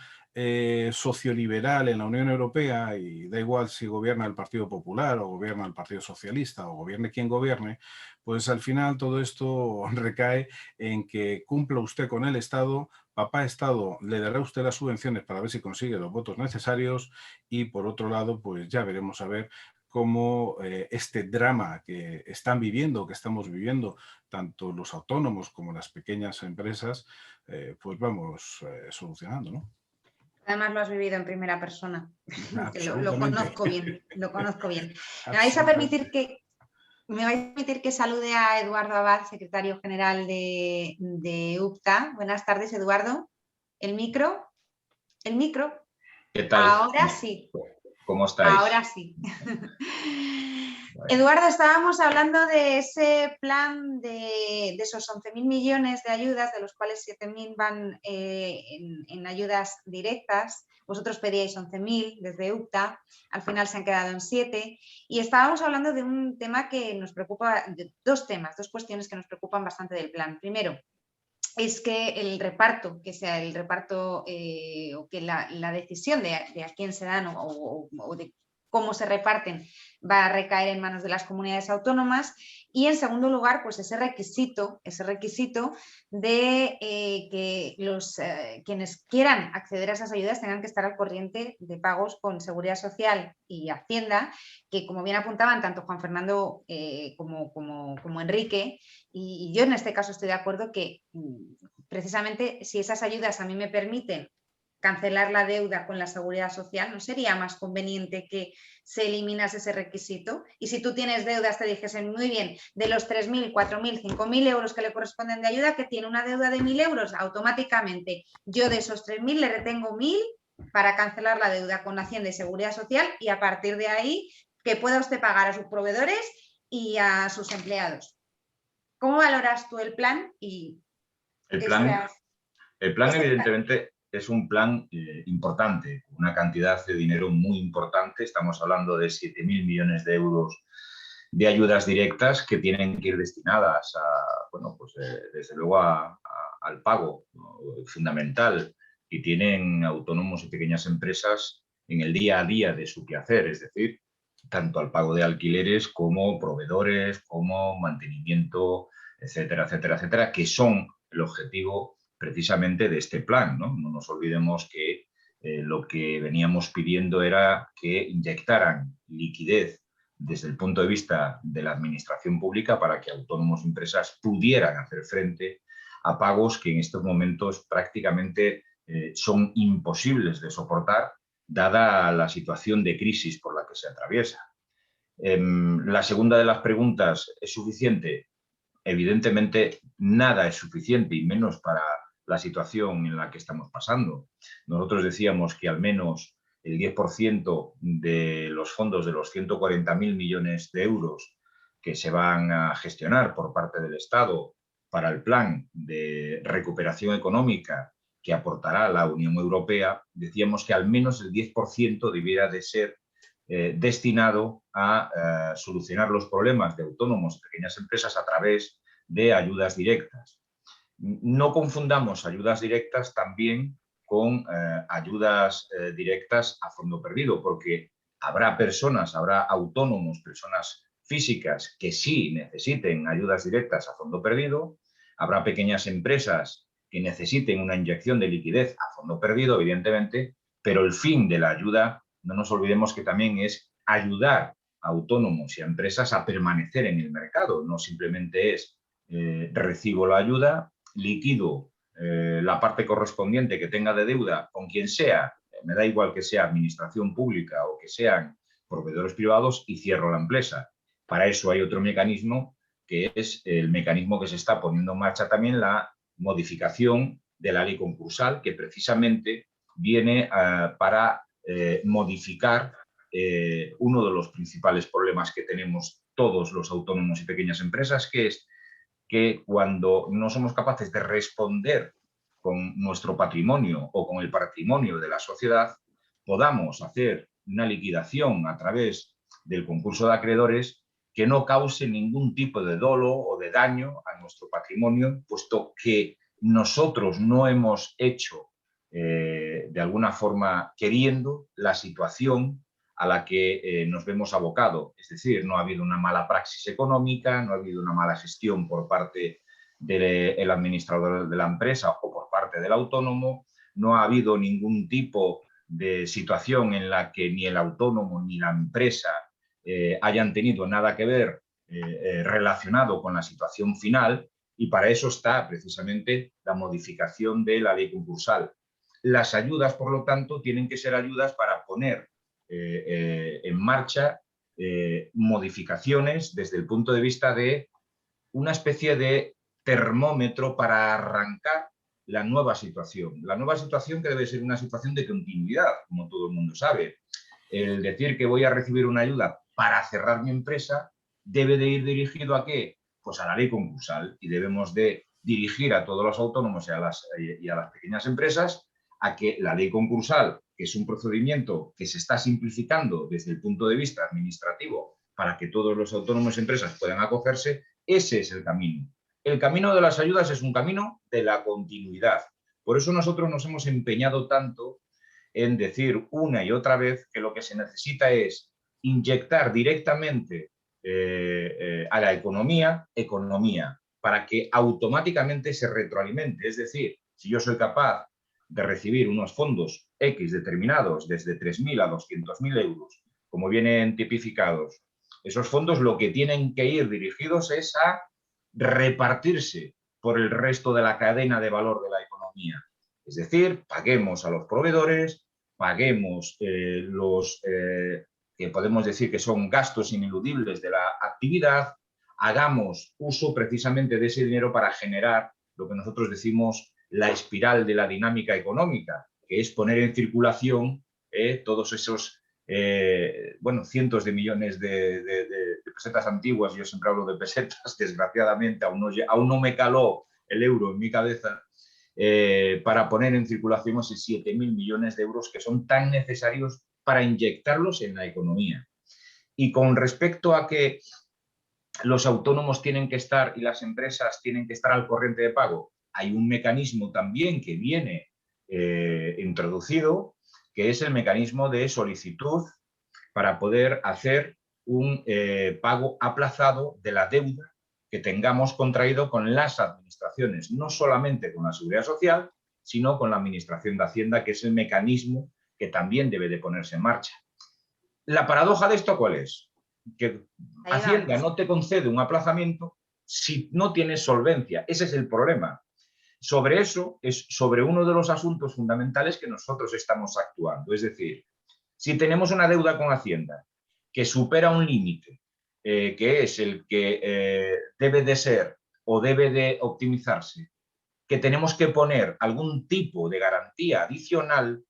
socioliberal en la Unión Europea, y da igual si gobierna el Partido Popular o gobierna el Partido Socialista o gobierne quien gobierne, pues al final todo esto recae en que cumpla usted con el Estado, papá Estado le dará a usted las subvenciones para ver si consigue los votos necesarios, y por otro lado, pues ya veremos a ver cómo este drama que están viviendo, que estamos viviendo, tanto los autónomos como las pequeñas empresas, pues vamos solucionando, ¿no? Además lo has vivido en primera persona. Lo conozco bien, lo conozco bien. Me vais a permitir que salude a Eduardo Abad, secretario general de UPTA. Buenas tardes, Eduardo. ¿El micro? ¿El micro? ¿Qué tal? Ahora sí. ¿Cómo estáis? Ahora sí. Eduardo, estábamos hablando de ese plan de esos 11.000 millones de ayudas, de los cuales 7.000 van en ayudas directas. Vosotros pedíais 11.000 desde UPTA, al final se han quedado en 7. Y estábamos hablando de un tema que nos preocupa, dos cuestiones que nos preocupan bastante del plan. Primero, es que el reparto, que sea el reparto o que la decisión de a quién se dan o de cómo se reparten va a recaer en manos de las comunidades autónomas. Y en segundo lugar, pues ese requisito de que quienes quieran acceder a esas ayudas tengan que estar al corriente de pagos con Seguridad Social y Hacienda, que como bien apuntaban tanto Juan Fernando como Enrique, y yo en este caso estoy de acuerdo que precisamente si esas ayudas a mí me permiten cancelar la deuda con la Seguridad Social, ¿no sería más conveniente que se eliminase ese requisito? Y si tú tienes deudas, te dijesen, muy bien, de los 3.000, 4.000, 5.000 euros que le corresponden de ayuda, que tiene una deuda de 1.000 euros, automáticamente yo de esos 3.000 le retengo 1.000 para cancelar la deuda con Hacienda y Seguridad Social, y a partir de ahí que pueda usted pagar a sus proveedores y a sus empleados. ¿Cómo valoras tú el plan? El plan evidentemente es un plan importante, una cantidad de dinero muy importante. Estamos hablando de 7.000 millones de euros de ayudas directas que tienen que ir destinadas a, bueno, pues desde luego al pago fundamental que tienen autónomos y pequeñas empresas en el día a día de su quehacer, es decir, tanto al pago de alquileres como proveedores, como mantenimiento, etcétera, etcétera, etcétera, que son el objetivo precisamente de este plan, ¿no? No nos olvidemos que lo que veníamos pidiendo era que inyectaran liquidez desde el punto de vista de la administración pública para que autónomos y empresas pudieran hacer frente a pagos que en estos momentos prácticamente son imposibles de soportar dada la situación de crisis por la que se atraviesa. La segunda de las preguntas, ¿es suficiente? Evidentemente nada es suficiente y menos para la situación en la que estamos pasando. Nosotros decíamos que al menos el 10% de los fondos de los 140.000 millones de euros que se van a gestionar por parte del Estado para el plan de recuperación económica que aportará la Unión Europea, decíamos que al menos el 10% debiera de ser destinado a solucionar los problemas de autónomos y pequeñas empresas a través de ayudas directas. No confundamos ayudas directas también con ayudas directas a fondo perdido, porque habrá personas, habrá autónomos, personas físicas que sí necesiten ayudas directas a fondo perdido, habrá pequeñas empresas que necesiten una inyección de liquidez a fondo perdido, evidentemente, pero el fin de la ayuda, no nos olvidemos que también es ayudar a autónomos y a empresas a permanecer en el mercado, no simplemente es recibo la ayuda, liquido la parte correspondiente que tenga de deuda con quien sea, me da igual que sea administración pública o que sean proveedores privados, y cierro la empresa. Para eso hay otro mecanismo, que es el mecanismo que se está poniendo en marcha también, la modificación de la ley concursal, que precisamente viene para modificar uno de los principales problemas que tenemos todos los autónomos y pequeñas empresas, que es que cuando no somos capaces de responder con nuestro patrimonio o con el patrimonio de la sociedad, podamos hacer una liquidación a través del concurso de acreedores que no cause ningún tipo de dolo o de daño a nuestro patrimonio, puesto que nosotros no hemos hecho de alguna forma queriendo la situación a la que nos vemos abocados. Es decir, no ha habido una mala praxis económica, no ha habido una mala gestión por parte del administrador de la empresa o por parte del autónomo, no ha habido ningún tipo de situación en la que ni el autónomo ni la empresa hayan tenido nada que ver relacionado con la situación final, y para eso está precisamente la modificación de la ley concursal. Las ayudas, por lo tanto, tienen que ser ayudas para poner en marcha modificaciones desde el punto de vista de una especie de termómetro para arrancar la nueva situación. La nueva situación que debe ser una situación de continuidad, como todo el mundo sabe. El decir que voy a recibir una ayuda para cerrar mi empresa debe de ir dirigido ¿a qué? Pues a la ley concursal, y debemos de dirigir a todos los autónomos y a las pequeñas empresas a que la ley concursal, que es un procedimiento que se está simplificando desde el punto de vista administrativo para que todos los autónomos y empresas puedan acogerse, ese es el camino. El camino de las ayudas es un camino de la continuidad. Por eso nosotros nos hemos empeñado tanto en decir una y otra vez que lo que se necesita es inyectar directamente a la economía, para que automáticamente se retroalimente. Es decir, si yo soy capaz de recibir unos fondos X determinados, desde 3.000 a 200.000 euros, como vienen tipificados, esos fondos lo que tienen que ir dirigidos es a repartirse por el resto de la cadena de valor de la economía. Es decir, paguemos a los proveedores, paguemos los que podemos decir que son gastos ineludibles de la actividad, hagamos uso precisamente de ese dinero para generar lo que nosotros decimos la espiral de la dinámica económica, que es poner en circulación todos esos cientos de millones de pesetas antiguas. Yo siempre hablo de pesetas, desgraciadamente aún no me caló el euro en mi cabeza, para poner en circulación esos 7.000 millones de euros que son tan necesarios para inyectarlos en la economía. Y con respecto a que los autónomos tienen que estar y las empresas tienen que estar al corriente de pago, hay un mecanismo también que viene introducido, que es el mecanismo de solicitud para poder hacer un pago aplazado de la deuda que tengamos contraído con las administraciones, no solamente con la Seguridad Social, sino con la Administración de Hacienda, que es el mecanismo que también debe de ponerse en marcha. La paradoja de esto, ¿cuál es? Que Hacienda no te concede un aplazamiento si no tienes solvencia. Ese es el problema. Sobre eso es sobre uno de los asuntos fundamentales que nosotros estamos actuando. Es decir, si tenemos una deuda con Hacienda que supera un límite, que es el que debe de ser o debe de optimizarse, que tenemos que poner algún tipo de garantía adicional,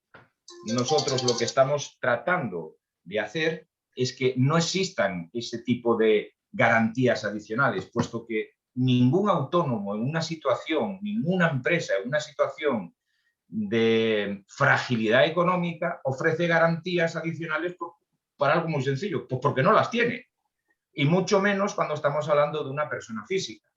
nosotros lo que estamos tratando de hacer es que no existan ese tipo de garantías adicionales, puesto que ningún autónomo en una situación, ninguna empresa en una situación de fragilidad económica ofrece garantías adicionales para algo muy sencillo, pues porque no las tiene. Y mucho menos cuando estamos hablando de una persona física.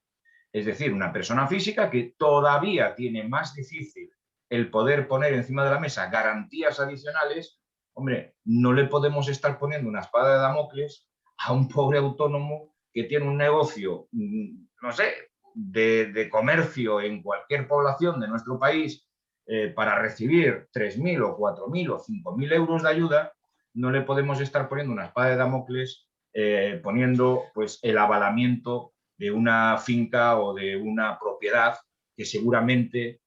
Es decir, una persona física que todavía tiene más difícil el poder poner encima de la mesa garantías adicionales. Hombre, no le podemos estar poniendo una espada de Damocles a un pobre autónomo que tiene un negocio, no sé, de comercio en cualquier población de nuestro país, para recibir 3.000 o 4.000 o 5.000 euros de ayuda. No le podemos estar poniendo una espada de Damocles poniendo pues, el avalamiento de una finca o de una propiedad que seguramente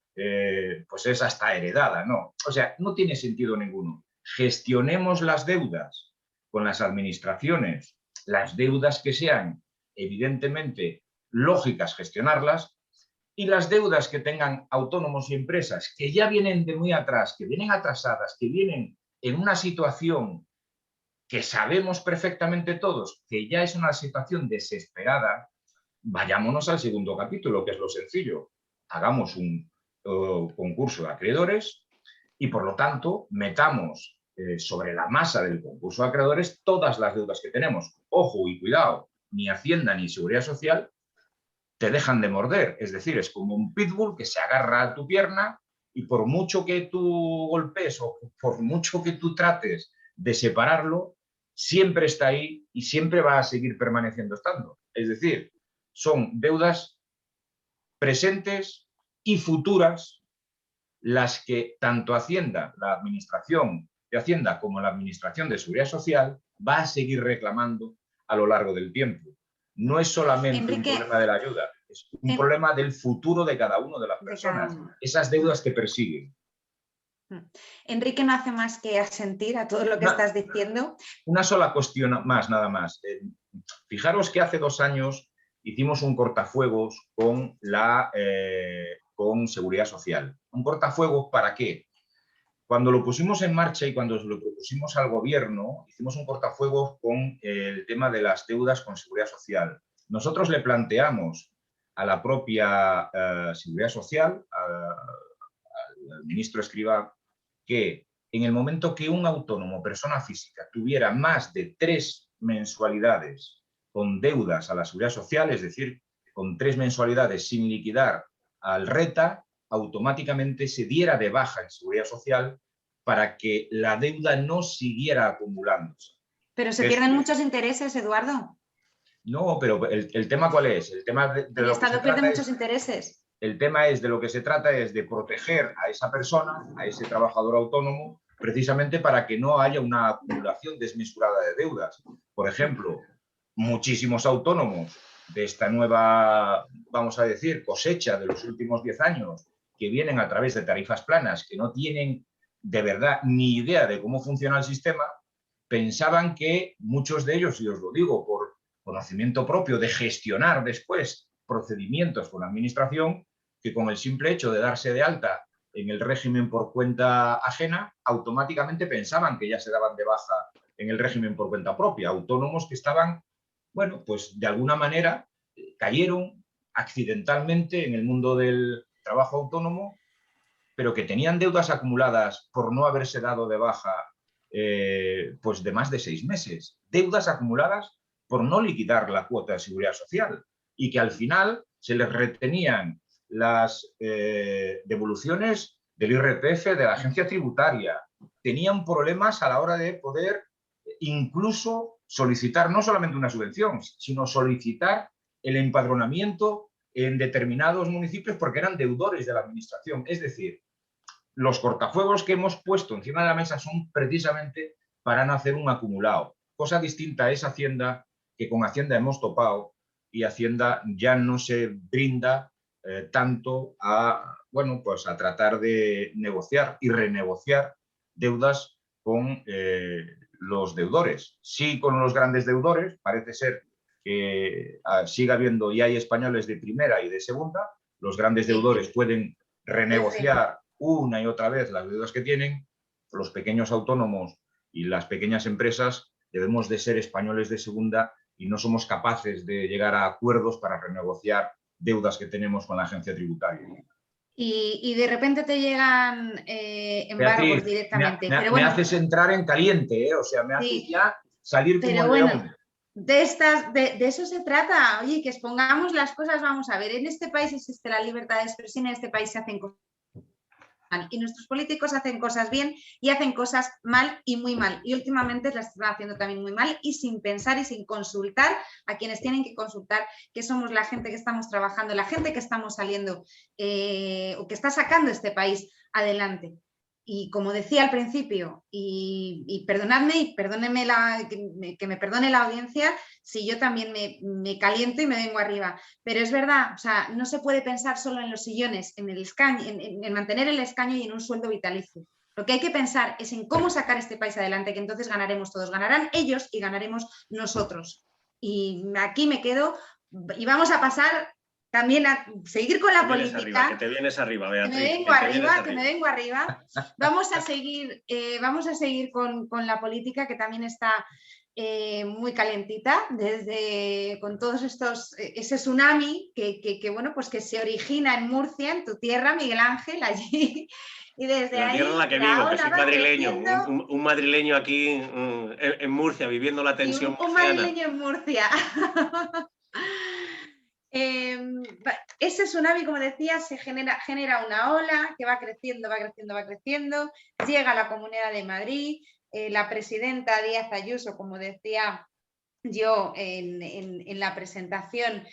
pues es hasta heredada, ¿no? O sea, no tiene sentido ninguno. Gestionemos las deudas con las administraciones, las deudas que sean evidentemente lógicas gestionarlas, y las deudas que tengan autónomos y empresas que ya vienen de muy atrás, que vienen atrasadas, que vienen en una situación que sabemos perfectamente todos que ya es una situación desesperada, vayámonos al segundo capítulo, que es lo sencillo. Hagamos un concurso de acreedores y, por lo tanto, metamos sobre la masa del concurso de acreedores todas las deudas que tenemos. Ojo y cuidado, ni Hacienda ni Seguridad Social te dejan de morder. Es decir, es como un pitbull que se agarra a tu pierna y por mucho que tú golpes o por mucho que tú trates de separarlo, siempre está ahí y siempre va a seguir permaneciendo estando. Es decir, son deudas presentes y futuras las que tanto Hacienda, la Administración de Hacienda como la Administración de Seguridad Social va a seguir reclamando a lo largo del tiempo. No es solamente un problema de la ayuda, es un problema del futuro de cada uno de las personas, esas deudas que persiguen. Enrique no hace más que asentir a todo lo que estás diciendo. Una sola cuestión más, nada más. Fijaros que hace 2 años hicimos un cortafuegos con Seguridad Social. ¿Un cortafuegos para qué? Cuando lo pusimos en marcha y cuando lo propusimos al gobierno, hicimos un cortafuegos con el tema de las deudas con Seguridad Social. Nosotros le planteamos a la propia Seguridad Social, al ministro Escrivá, que en el momento que un autónomo, persona física, tuviera más de 3 mensualidades con deudas a la Seguridad Social, es decir, con 3 mensualidades sin liquidar al RETA, automáticamente se diera de baja en Seguridad Social para que la deuda no siguiera acumulándose. Pero se pierden muchos intereses, Eduardo. No, pero el tema ¿cuál es? El tema el Estado pierde muchos intereses. El tema es de lo que se trata es de proteger a esa persona, a ese trabajador autónomo, precisamente para que no haya una acumulación desmesurada de deudas. Por ejemplo, muchísimos autónomos de esta nueva, vamos a decir, cosecha de los últimos 10 años, que vienen a través de tarifas planas, que no tienen de verdad ni idea de cómo funciona el sistema, pensaban que muchos de ellos, y os lo digo por conocimiento propio, de gestionar después procedimientos con la administración, que con el simple hecho de darse de alta en el régimen por cuenta ajena, automáticamente pensaban que ya se daban de baja en el régimen por cuenta propia. Autónomos que estaban, bueno, pues de alguna manera cayeron accidentalmente en el mundo del trabajo autónomo, pero que tenían deudas acumuladas por no haberse dado de baja pues de más de 6 meses. Deudas acumuladas por no liquidar la cuota de seguridad social y que al final se les retenían las devoluciones del IRPF de la agencia tributaria. Tenían problemas a la hora de poder incluso solicitar no solamente una subvención, sino solicitar el empadronamiento en determinados municipios porque eran deudores de la administración. Es decir, los cortafuegos que hemos puesto encima de la mesa son precisamente para no hacer un acumulado. Cosa distinta es Hacienda, que con Hacienda hemos topado y Hacienda ya no se brinda tanto a, bueno, pues a tratar de negociar y renegociar deudas con los deudores. Sí, con los grandes deudores, parece ser que siga habiendo y hay españoles de primera y de segunda. Los grandes deudores pueden renegociar una y otra vez las deudas que tienen. Los pequeños autónomos y las pequeñas empresas debemos de ser españoles de segunda y no somos capaces de llegar a acuerdos para renegociar deudas que tenemos con la agencia tributaria. Y de repente te llegan embargos Beatriz, directamente. Me haces entrar en caliente, o sea, me haces ya salir como el león. De eso se trata. Oye, que expongamos las cosas, vamos a ver, en este país existe la libertad de expresión, en este país se hacen cosas mal, y nuestros políticos hacen cosas bien y hacen cosas mal y muy mal, y últimamente las están haciendo también muy mal y sin pensar y sin consultar a quienes tienen que consultar, que somos la gente que estamos trabajando, la gente que estamos saliendo o que está sacando este país adelante. Y como decía al principio, y perdonadme y perdónenme que me perdone la audiencia si yo también me caliento y me vengo arriba, pero es verdad, o sea, no se puede pensar solo en los sillones, en el escaño, en mantener el escaño y en un sueldo vitalicio. Lo que hay que pensar es en cómo sacar este país adelante, que entonces ganaremos todos, ganarán ellos y ganaremos nosotros. Y aquí me quedo y vamos a pasar también a seguir con la política. Que te vienes arriba, Beatriz. Que me vengo arriba. Vamos a seguir con la política, que también está muy calentita, con todos estos, ese tsunami que bueno, pues que se origina en Murcia, en tu tierra, Miguel Ángel, allí. Y desde la ahí, tierra en la que vivo, que soy madrileño, un madrileño aquí en Murcia, viviendo la tensión murciana. Un madrileño en Murcia. Ese tsunami, como decía, se genera una ola que va creciendo, llega a la Comunidad de Madrid, la presidenta Díaz Ayuso, como decía yo en la presentación,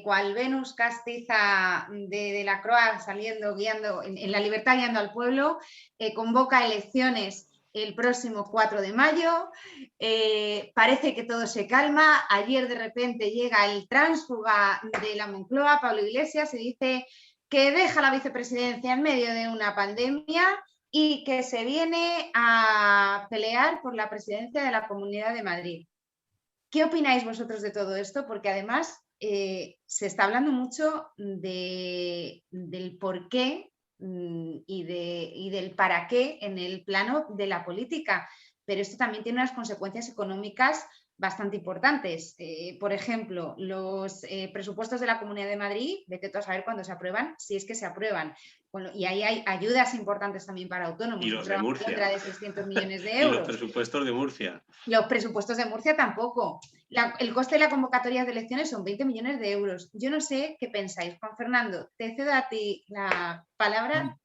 cual Venus castiza de la Croix saliendo, guiando, en la libertad guiando al pueblo, convoca elecciones el próximo 4 de mayo. Parece que todo se calma. Ayer de repente llega el tránsfuga de la Moncloa, Pablo Iglesias, y dice que deja la vicepresidencia en medio de una pandemia y que se viene a pelear por la presidencia de la Comunidad de Madrid. ¿Qué opináis vosotros de todo esto? Porque además se está hablando mucho del por qué y del para qué en el plano de la política, pero esto también tiene unas consecuencias económicas bastante importantes. Por ejemplo, los presupuestos de la Comunidad de Madrid, vete tú a saber cuándo se aprueban, si es que se aprueban. Bueno, y ahí hay ayudas importantes también para autónomos. Y los de Murcia. Contra de 600 millones de euros. Y los presupuestos de Murcia. Los presupuestos de Murcia tampoco. El coste de la convocatoria de elecciones son 20 millones de euros. Yo no sé qué pensáis. Juan Fernando, te cedo a ti la palabra.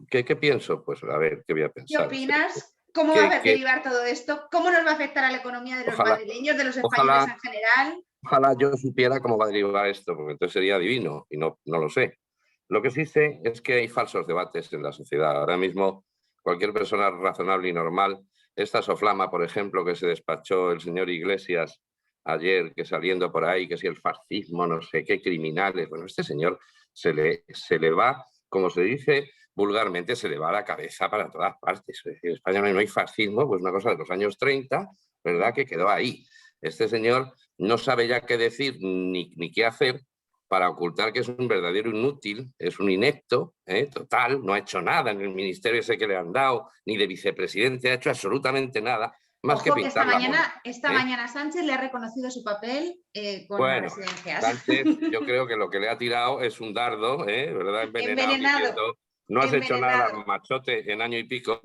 ¿Qué pienso? Pues a ver, ¿qué voy a pensar? ¿Qué opinas? ¿Cómo va a derivar todo esto? ¿Cómo nos va a afectar a la economía de los madrileños, de los españoles en general? Ojalá yo supiera cómo va a derivar esto, porque entonces sería divino y no lo sé. Lo que sí sé es que hay falsos debates en la sociedad. Ahora mismo cualquier persona razonable y normal, esta soflama, por ejemplo, que se despachó el señor Iglesias ayer, que saliendo por ahí, que si el fascismo, no sé qué, criminales. Bueno, este señor se le va, como se dice vulgarmente, se le va la cabeza para todas partes. Es decir, en España no hay fascismo, pues una cosa de los años 30, ¿verdad?, que quedó ahí. Este señor no sabe ya qué decir ni qué hacer para ocultar que es un verdadero inútil, es un inepto, total, no ha hecho nada en el ministerio ese que le han dado, ni de vicepresidente, ha hecho absolutamente nada, más que pintar la mona. Esta mañana Sánchez le ha reconocido su papel con las residencias. Sánchez, yo creo que lo que le ha tirado es un dardo, ¿verdad? Envenenado. Diciendo, no has hecho nada, machote, en año y pico,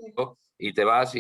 y te vas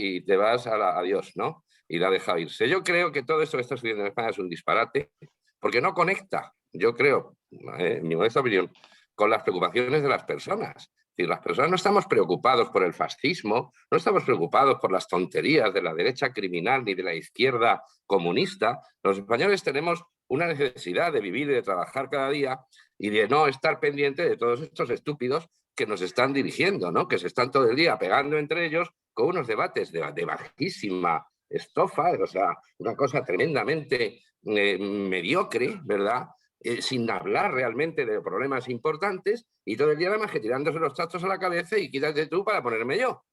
adiós, ¿no? Y la ha dejado irse. Yo creo que todo esto que está sucediendo en España es un disparate, porque no conecta, yo creo, en mi modesta opinión, con las preocupaciones de las personas. Es decir, las personas no estamos preocupados por el fascismo, no estamos preocupados por las tonterías de la derecha criminal ni de la izquierda comunista. Los españoles tenemos una necesidad de vivir y de trabajar cada día y de no estar pendiente de todos estos estúpidos que nos están dirigiendo, ¿no? Que se están todo el día pegando entre ellos con unos debates de bajísima estofa, o sea, una cosa tremendamente mediocre, ¿verdad? Sin hablar realmente de problemas importantes y todo el día nada más que tirándose los trastos a la cabeza y quítate tú para ponerme yo.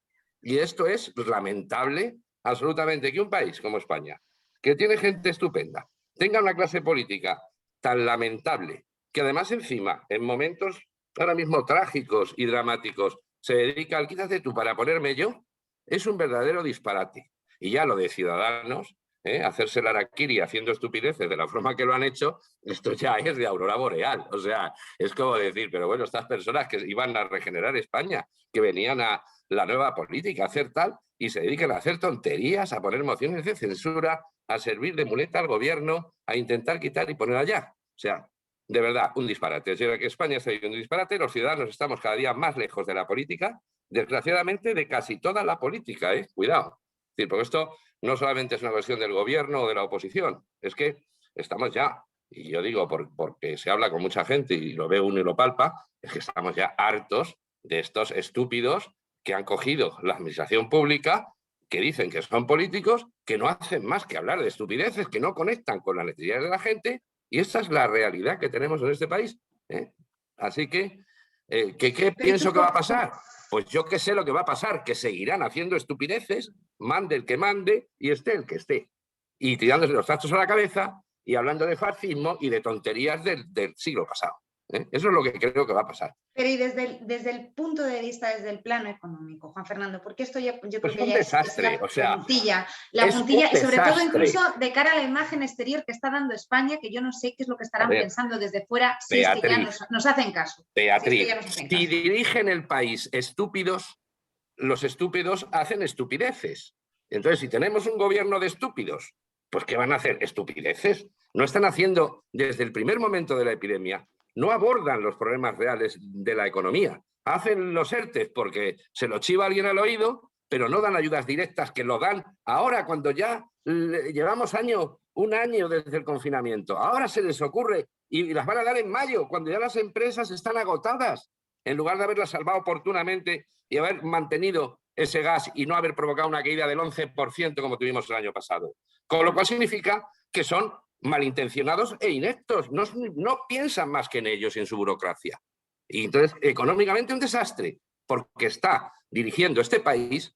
Y esto es lamentable absolutamente, que un país como España, que tiene gente estupenda, tenga una clase política tan lamentable, que además encima en momentos ahora mismo trágicos y dramáticos se dedica al quítate tú para ponerme yo, es un verdadero disparate. Y ya lo de Ciudadanos, hacerse la harakiri haciendo estupideces de la forma que lo han hecho, esto ya es de aurora boreal. O sea, es como decir, pero bueno, estas personas que iban a regenerar España, que venían a la nueva política a hacer tal, y se dedican a hacer tonterías, a poner mociones de censura, a servir de muleta al gobierno, a intentar quitar y poner allá. O sea, de verdad, un disparate. O sea, que España está viviendo un disparate, los ciudadanos estamos cada día más lejos de la política, desgraciadamente de casi toda la política, cuidado. Es decir, porque esto no solamente es una cuestión del gobierno o de la oposición, es que estamos ya, y yo digo porque se habla con mucha gente y lo ve uno y lo palpa, es que estamos ya hartos de estos estúpidos que han cogido la administración pública, que dicen que son políticos, que no hacen más que hablar de estupideces, que no conectan con las necesidades de la gente, y esa es la realidad que tenemos en este país. Así que, ¿qué pienso que va a pasar? Pues yo que sé lo que va a pasar, que seguirán haciendo estupideces, mande el que mande y esté el que esté. Y tirándose los trastos a la cabeza y hablando de fascismo y de tonterías del siglo pasado. Eso es lo que creo que va a pasar. Pero y desde el punto de vista, desde el plano económico, Juan Fernando, porque esto yo creo pues que ya desastre, es la puntilla, y sobre todo incluso de cara a la imagen exterior que está dando España, que yo no sé qué es lo que estarán pensando desde fuera, si es que ya nos hacen caso. Beatriz, si dirigen el país estúpidos, los estúpidos hacen estupideces. Entonces, si tenemos un gobierno de estúpidos, pues ¿qué van a hacer? Estupideces. No están haciendo, desde el primer momento de la epidemia, no abordan los problemas reales de la economía. Hacen los ERTEs porque se lo chiva alguien al oído, pero no dan ayudas directas, que lo dan ahora cuando ya llevamos un año desde el confinamiento. Ahora se les ocurre y las van a dar en mayo, cuando ya las empresas están agotadas, en lugar de haberlas salvado oportunamente y haber mantenido ese gas y no haber provocado una caída del 11% como tuvimos el año pasado. Con lo cual significa que son malintencionados e ineptos, no piensan más que en ellos y en su burocracia. Y entonces, económicamente un desastre, porque está dirigiendo este país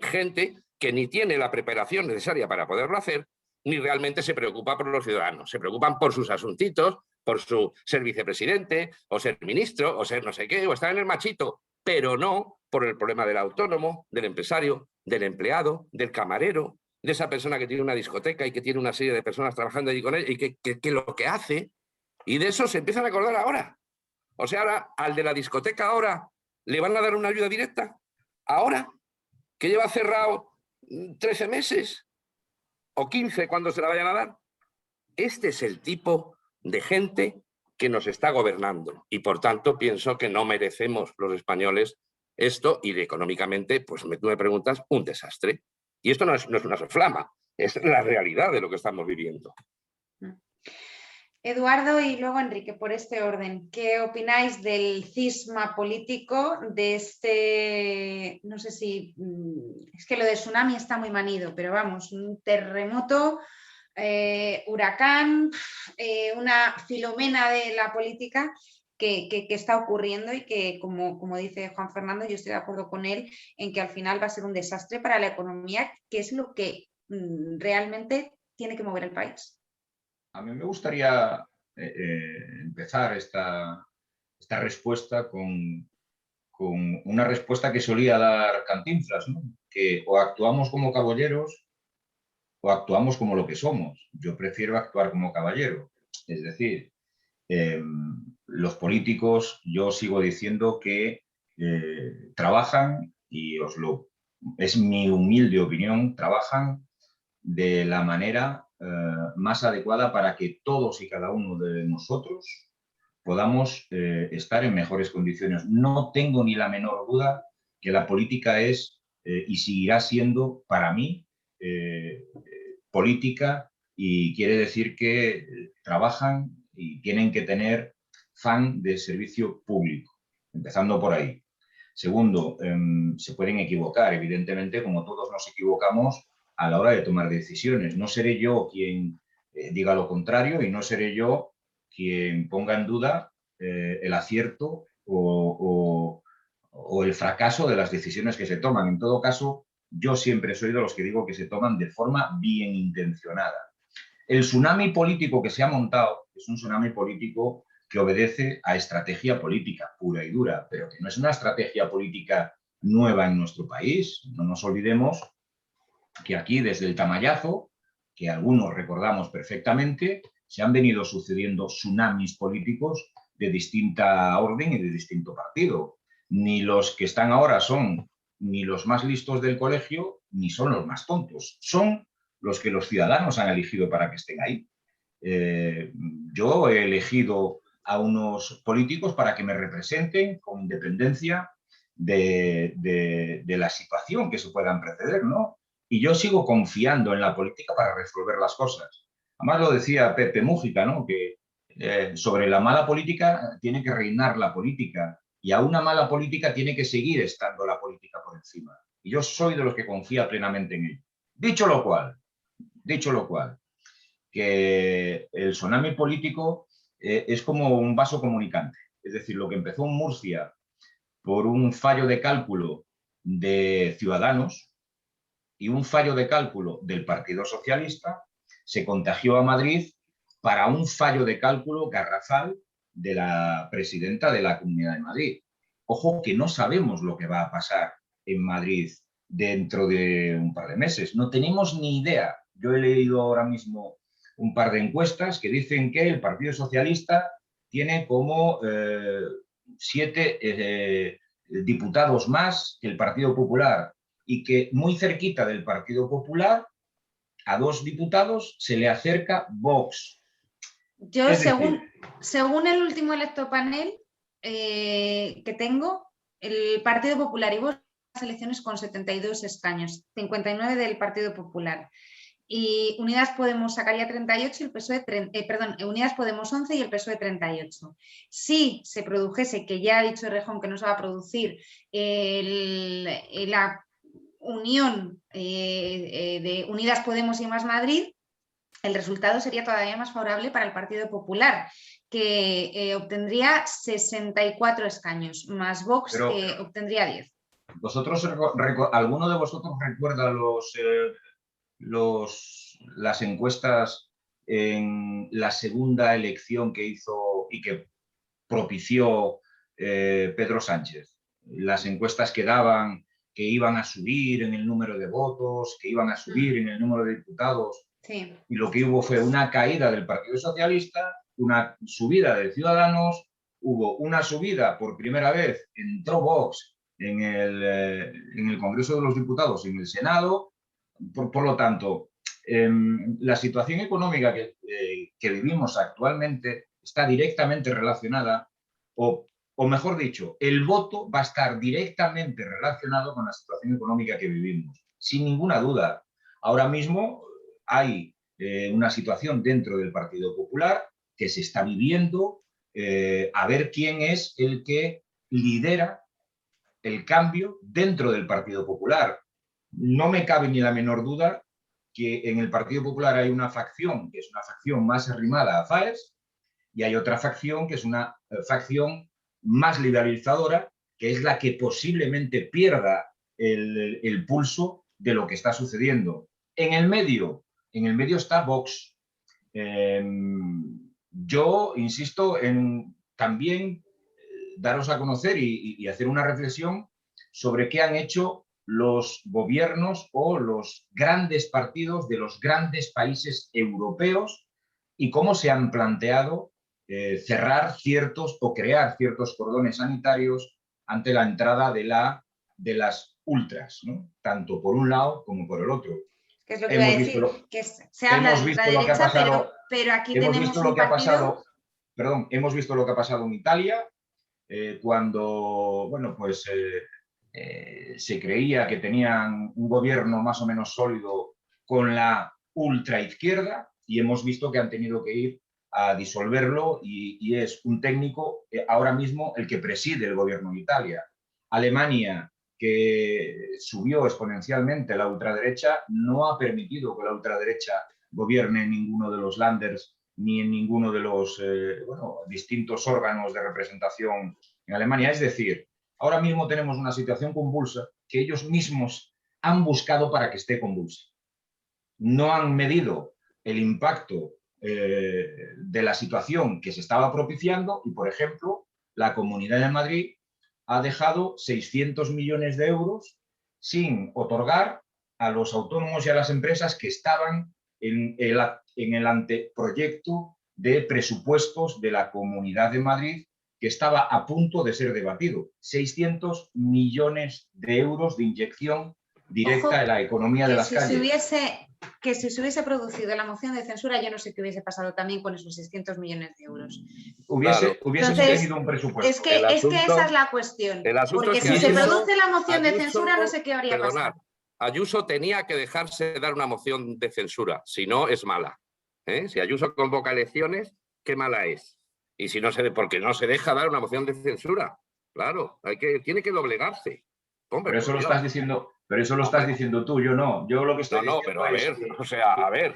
gente que ni tiene la preparación necesaria para poderlo hacer, ni realmente se preocupa por los ciudadanos. Se preocupan por sus asuntitos, por ser vicepresidente, o ser ministro, o ser no sé qué, o estar en el machito, pero no por el problema del autónomo, del empresario, del empleado, del camarero, de esa persona que tiene una discoteca y que tiene una serie de personas trabajando allí con él y que lo que hace, y de eso se empiezan a acordar ahora. O sea, ahora al de la discoteca ahora le van a dar una ayuda directa, ahora, que lleva cerrado 13 meses o 15 cuando se la vayan a dar. Este es el tipo de gente que nos está gobernando y por tanto pienso que no merecemos los españoles esto y económicamente, pues tú me preguntas, un desastre. Y esto no es una soflama, es la realidad de lo que estamos viviendo. Eduardo y luego Enrique, por este orden, ¿qué opináis del cisma político de este, no sé si, es que lo de tsunami está muy manido, pero vamos, un terremoto, huracán, una filomena de la política que está ocurriendo y que, como dice Juan Fernando, yo estoy de acuerdo con él en que al final va a ser un desastre para la economía, que es lo que realmente tiene que mover el país. A mí me gustaría empezar esta respuesta con una respuesta que solía dar Cantinflas, ¿no? Que o actuamos como caballeros o actuamos como lo que somos. Yo prefiero actuar como caballero. Es decir, los políticos, yo sigo diciendo que trabajan, y es mi humilde opinión, trabajan de la manera más adecuada para que todos y cada uno de nosotros podamos estar en mejores condiciones. No tengo ni la menor duda que la política es y seguirá siendo para mí política, y quiere decir que trabajan y tienen que tener fan del servicio público, empezando por ahí. Segundo, se pueden equivocar, evidentemente, como todos nos equivocamos a la hora de tomar decisiones. No seré yo quien diga lo contrario y no seré yo quien ponga en duda el acierto o el fracaso de las decisiones que se toman. En todo caso, yo siempre soy de los que digo que se toman de forma bien intencionada. El tsunami político que se ha montado es un tsunami político que obedece a estrategia política pura y dura, pero que no es una estrategia política nueva en nuestro país. No nos olvidemos que aquí, desde el Tamayazo, que algunos recordamos perfectamente, se han venido sucediendo tsunamis políticos de distinta orden y de distinto partido. Ni los que están ahora son ni los más listos del colegio, ni son los más tontos. Son los que los ciudadanos han elegido para que estén ahí. Yo he elegido a unos políticos para que me representen con independencia de la situación que se puedan preceder, ¿no? Y yo sigo confiando en la política para resolver las cosas. Además lo decía Pepe Mújica, ¿no? Que sobre la mala política tiene que reinar la política, y a una mala política tiene que seguir estando la política por encima. Y yo soy de los que confía plenamente en ello. Dicho lo cual, que el tsunami político es como un vaso comunicante. Es decir, lo que empezó en Murcia por un fallo de cálculo de Ciudadanos y un fallo de cálculo del Partido Socialista, se contagió a Madrid para un fallo de cálculo garrafal de la presidenta de la Comunidad de Madrid. Ojo que no sabemos lo que va a pasar en Madrid dentro de un par de meses. No tenemos ni idea. Yo he leído ahora mismo un par de encuestas que dicen que el Partido Socialista tiene como 7 diputados más que el Partido Popular, y que muy cerquita del Partido Popular, a 2 diputados, se le acerca Vox. Yo, según el último electopanel que tengo, el Partido Popular y Vox las elecciones con 72 escaños, 59 del Partido Popular. Y Unidas Podemos sacaría 38 y el PSOE, Unidas Podemos 11 y el PSOE 38. Si se produjese, que ya ha dicho Errejón que no se va a producir, la unión de Unidas Podemos y Más Madrid, el resultado sería todavía más favorable para el Partido Popular, que obtendría 64 escaños, más Vox, que obtendría 10. ¿Alguno de vosotros recuerda las encuestas en la segunda elección que hizo y que propició Pedro Sánchez? Las encuestas que daban que iban a subir en el número de votos, que iban a subir en el número de diputados. Sí. Y lo que hubo fue una caída del Partido Socialista, una subida de Ciudadanos, hubo una subida por primera vez, entró Vox en el Congreso de los Diputados y en el Senado. Por lo tanto, la situación económica que vivimos actualmente está directamente relacionada, o mejor dicho, el voto va a estar directamente relacionado con la situación económica que vivimos, sin ninguna duda. Ahora mismo hay una situación dentro del Partido Popular que se está viviendo, a ver quién es el que lidera el cambio dentro del Partido Popular. No me cabe ni la menor duda que en el Partido Popular hay una facción que es una facción más arrimada a Faes y hay otra facción que es una facción más liberalizadora, que es la que posiblemente pierda el pulso de lo que está sucediendo. En el medio está Vox. Yo insisto en también daros a conocer y hacer una reflexión sobre qué han hecho los gobiernos o los grandes partidos de los grandes países europeos y cómo se han planteado cerrar ciertos o crear ciertos cordones sanitarios ante la entrada de las ultras, ¿no? Tanto por un lado como por el otro. Que es lo que iba a decir, que se habla de la derecha, pero aquí tenemos un partido... Perdón, hemos visto lo que ha pasado en Italia, cuando, bueno, pues se creía que tenían un gobierno más o menos sólido con la ultraizquierda y hemos visto que han tenido que ir a disolverlo y es un técnico ahora mismo el que preside el gobierno de Italia. Alemania, que subió exponencialmente la ultraderecha, no ha permitido que la ultraderecha gobierne en ninguno de los Länders ni en ninguno de los distintos órganos de representación en Alemania. Es decir, ahora mismo tenemos una situación convulsa que ellos mismos han buscado para que esté convulsa. No han medido el impacto de la situación que se estaba propiciando y, por ejemplo, la Comunidad de Madrid ha dejado 600 millones de euros sin otorgar a los autónomos y a las empresas que estaban en el anteproyecto de presupuestos de la Comunidad de Madrid que estaba a punto de ser debatido. 600 millones de euros de inyección directa en la economía de las calles. Que si se hubiese producido la moción de censura, yo no sé qué hubiese pasado también con esos 600 millones de euros. Hubiese tenido un presupuesto. Es que esa es la cuestión. Porque si se produce la moción de censura, no sé qué habría pasado. Ayuso tenía que dejarse dar una moción de censura, si no es mala. Si Ayuso convoca elecciones, qué mala es. Y si no porque no se deja dar una moción de censura. Claro, tiene que doblegarse. Hombre, pero eso lo estás diciendo. Pero eso lo estás diciendo tú, yo no. Yo lo que estoy diciendo pero a ver,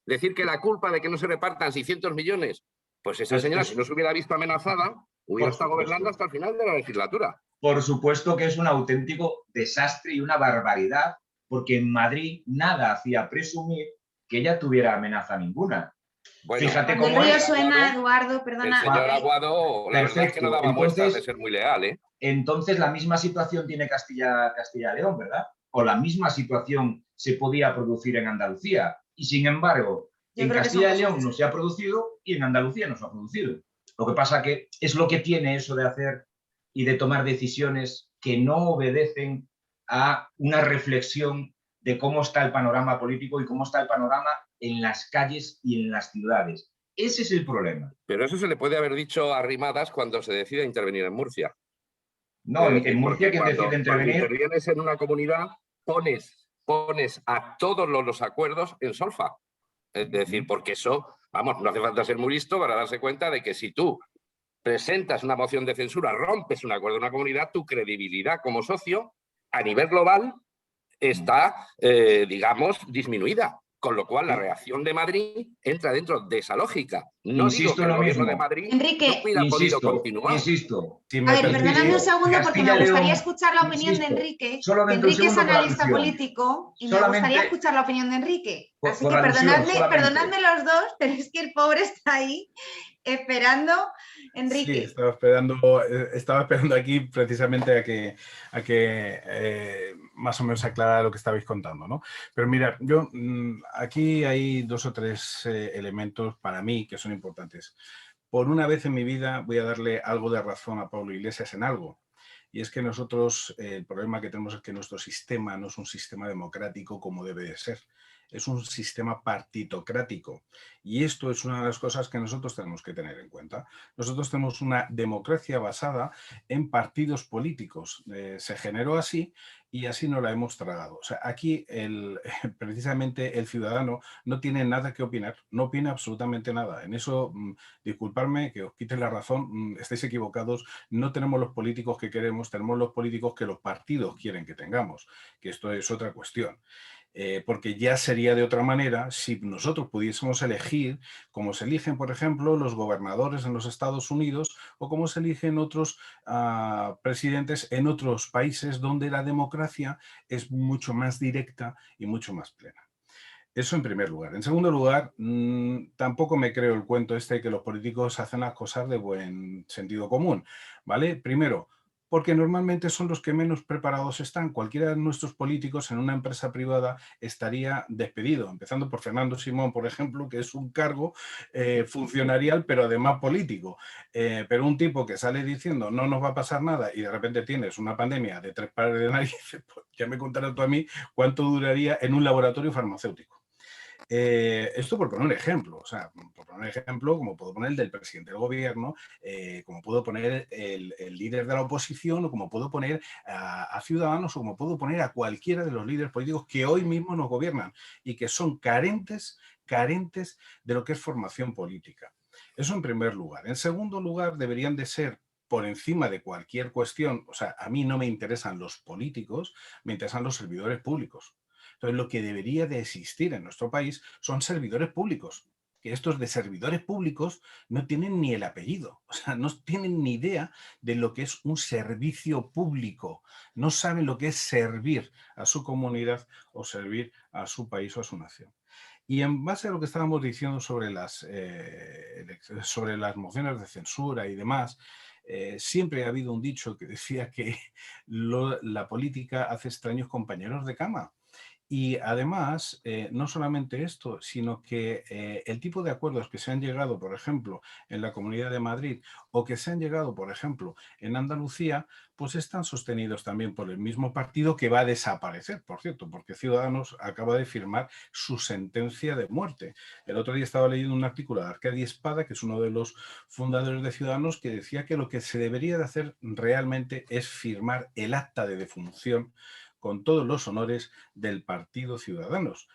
decir que la culpa de que no se repartan 600 millones, pues esa señora, si no se hubiera visto amenazada, hubiera estado gobernando hasta el final de la legislatura. Por supuesto que es un auténtico desastre y una barbaridad, porque en Madrid nada hacía presumir que ella tuviera amenaza ninguna. Bueno, fíjate cómo el río suena, Eduardo, perdona. El señor Aguado, la verdad es que no daba muestras de ser muy leal, ¿eh? Entonces la misma situación tiene Castilla y León, ¿verdad? O la misma situación se podía producir en Andalucía. Y sin embargo, en Castilla y León no se ha producido y en Andalucía no se ha producido. Lo que pasa que es lo que tiene eso de hacer y de tomar decisiones que no obedecen a una reflexión de cómo está el panorama político y cómo está el panorama en las calles y en las ciudades. Ese es el problema. Pero eso se le puede haber dicho a Arrimadas cuando se decide intervenir en Murcia. No, en Murcia quien decide intervenir... Cuando intervienes en una comunidad, pones a todos los acuerdos en solfa. Es decir, porque eso, vamos, no hace falta ser muy listo para darse cuenta de que si tú presentas una moción de censura, rompes un acuerdo de una comunidad, tu credibilidad como socio a nivel global está, digamos, disminuida. Con lo cual, la reacción de Madrid entra dentro de esa lógica. No Insisto digo que en el lo gobierno mismo. de Madrid Enrique, no hubiera podido continuar. Insisto. A ver, perdóname un segundo porque me gustaría escuchar la opinión de Insisto, Enrique, que solamente un Enrique es segundo por analista alusión. político y me Solamente gustaría escuchar la opinión de Enrique. Así por que alusión, perdonadme los dos, pero es que el pobre está ahí esperando. Enrique. Sí, estaba esperando aquí precisamente a que más o menos aclarara lo que estabais contando, ¿no? Pero mira, yo aquí hay 2 o 3 elementos para mí que son importantes. Por una vez en mi vida voy a darle algo de razón a Pablo Iglesias en algo. Y es que nosotros, el problema que tenemos es que nuestro sistema no es un sistema democrático como debe de ser. Es un sistema partitocrático. Y esto es una de las cosas que nosotros tenemos que tener en cuenta. Nosotros tenemos una democracia basada en partidos políticos. Se generó así y así nos la hemos tragado. O sea, aquí precisamente el ciudadano no tiene nada que opinar, no opina absolutamente nada. En eso, disculpadme que os quite la razón, estáis equivocados, no tenemos los políticos que queremos, tenemos los políticos que los partidos quieren que tengamos, que esto es otra cuestión. Porque ya sería de otra manera si nosotros pudiésemos elegir como se eligen, por ejemplo, los gobernadores en los Estados Unidos o como se eligen otros presidentes en otros países donde la democracia es mucho más directa y mucho más plena. Eso en primer lugar. En segundo lugar, tampoco me creo el cuento este de que los políticos hacen las cosas de buen sentido común, ¿vale? Primero, porque normalmente son los que menos preparados están. Cualquiera de nuestros políticos en una empresa privada estaría despedido, empezando por Fernando Simón, por ejemplo, que es un cargo funcionarial, pero además político. Pero un tipo que sale diciendo no nos va a pasar nada y de repente tienes una pandemia de 3 pares de narices, pues ya me contarás tú a mí cuánto duraría en un laboratorio farmacéutico. Esto por poner un ejemplo, o sea, por poner un ejemplo, como puedo poner el del presidente del gobierno, como puedo poner el líder de la oposición, o como puedo poner a Ciudadanos, o como puedo poner a cualquiera de los líderes políticos que hoy mismo nos gobiernan y que son carentes de lo que es formación política. Eso en primer lugar. En segundo lugar, deberían de ser por encima de cualquier cuestión, o sea, a mí no me interesan los políticos, me interesan los servidores públicos. Entonces, lo que debería de existir en nuestro país son servidores públicos, que estos de servidores públicos no tienen ni el apellido, o sea, no tienen ni idea de lo que es un servicio público, no saben lo que es servir a su comunidad o servir a su país o a su nación. Y en base a lo que estábamos diciendo sobre las mociones de censura y demás, siempre ha habido un dicho que decía que la política hace extraños compañeros de cama. Y además, no solamente esto, sino que el tipo de acuerdos que se han llegado, por ejemplo, en la Comunidad de Madrid o que se han llegado, por ejemplo, en Andalucía, pues están sostenidos también por el mismo partido que va a desaparecer, por cierto, porque Ciudadanos acaba de firmar su sentencia de muerte. El otro día estaba leyendo un artículo de Arcadi Espada, que es uno de los fundadores de Ciudadanos, que decía que lo que se debería de hacer realmente es firmar el acta de defunción con todos los honores del Partido Ciudadanos,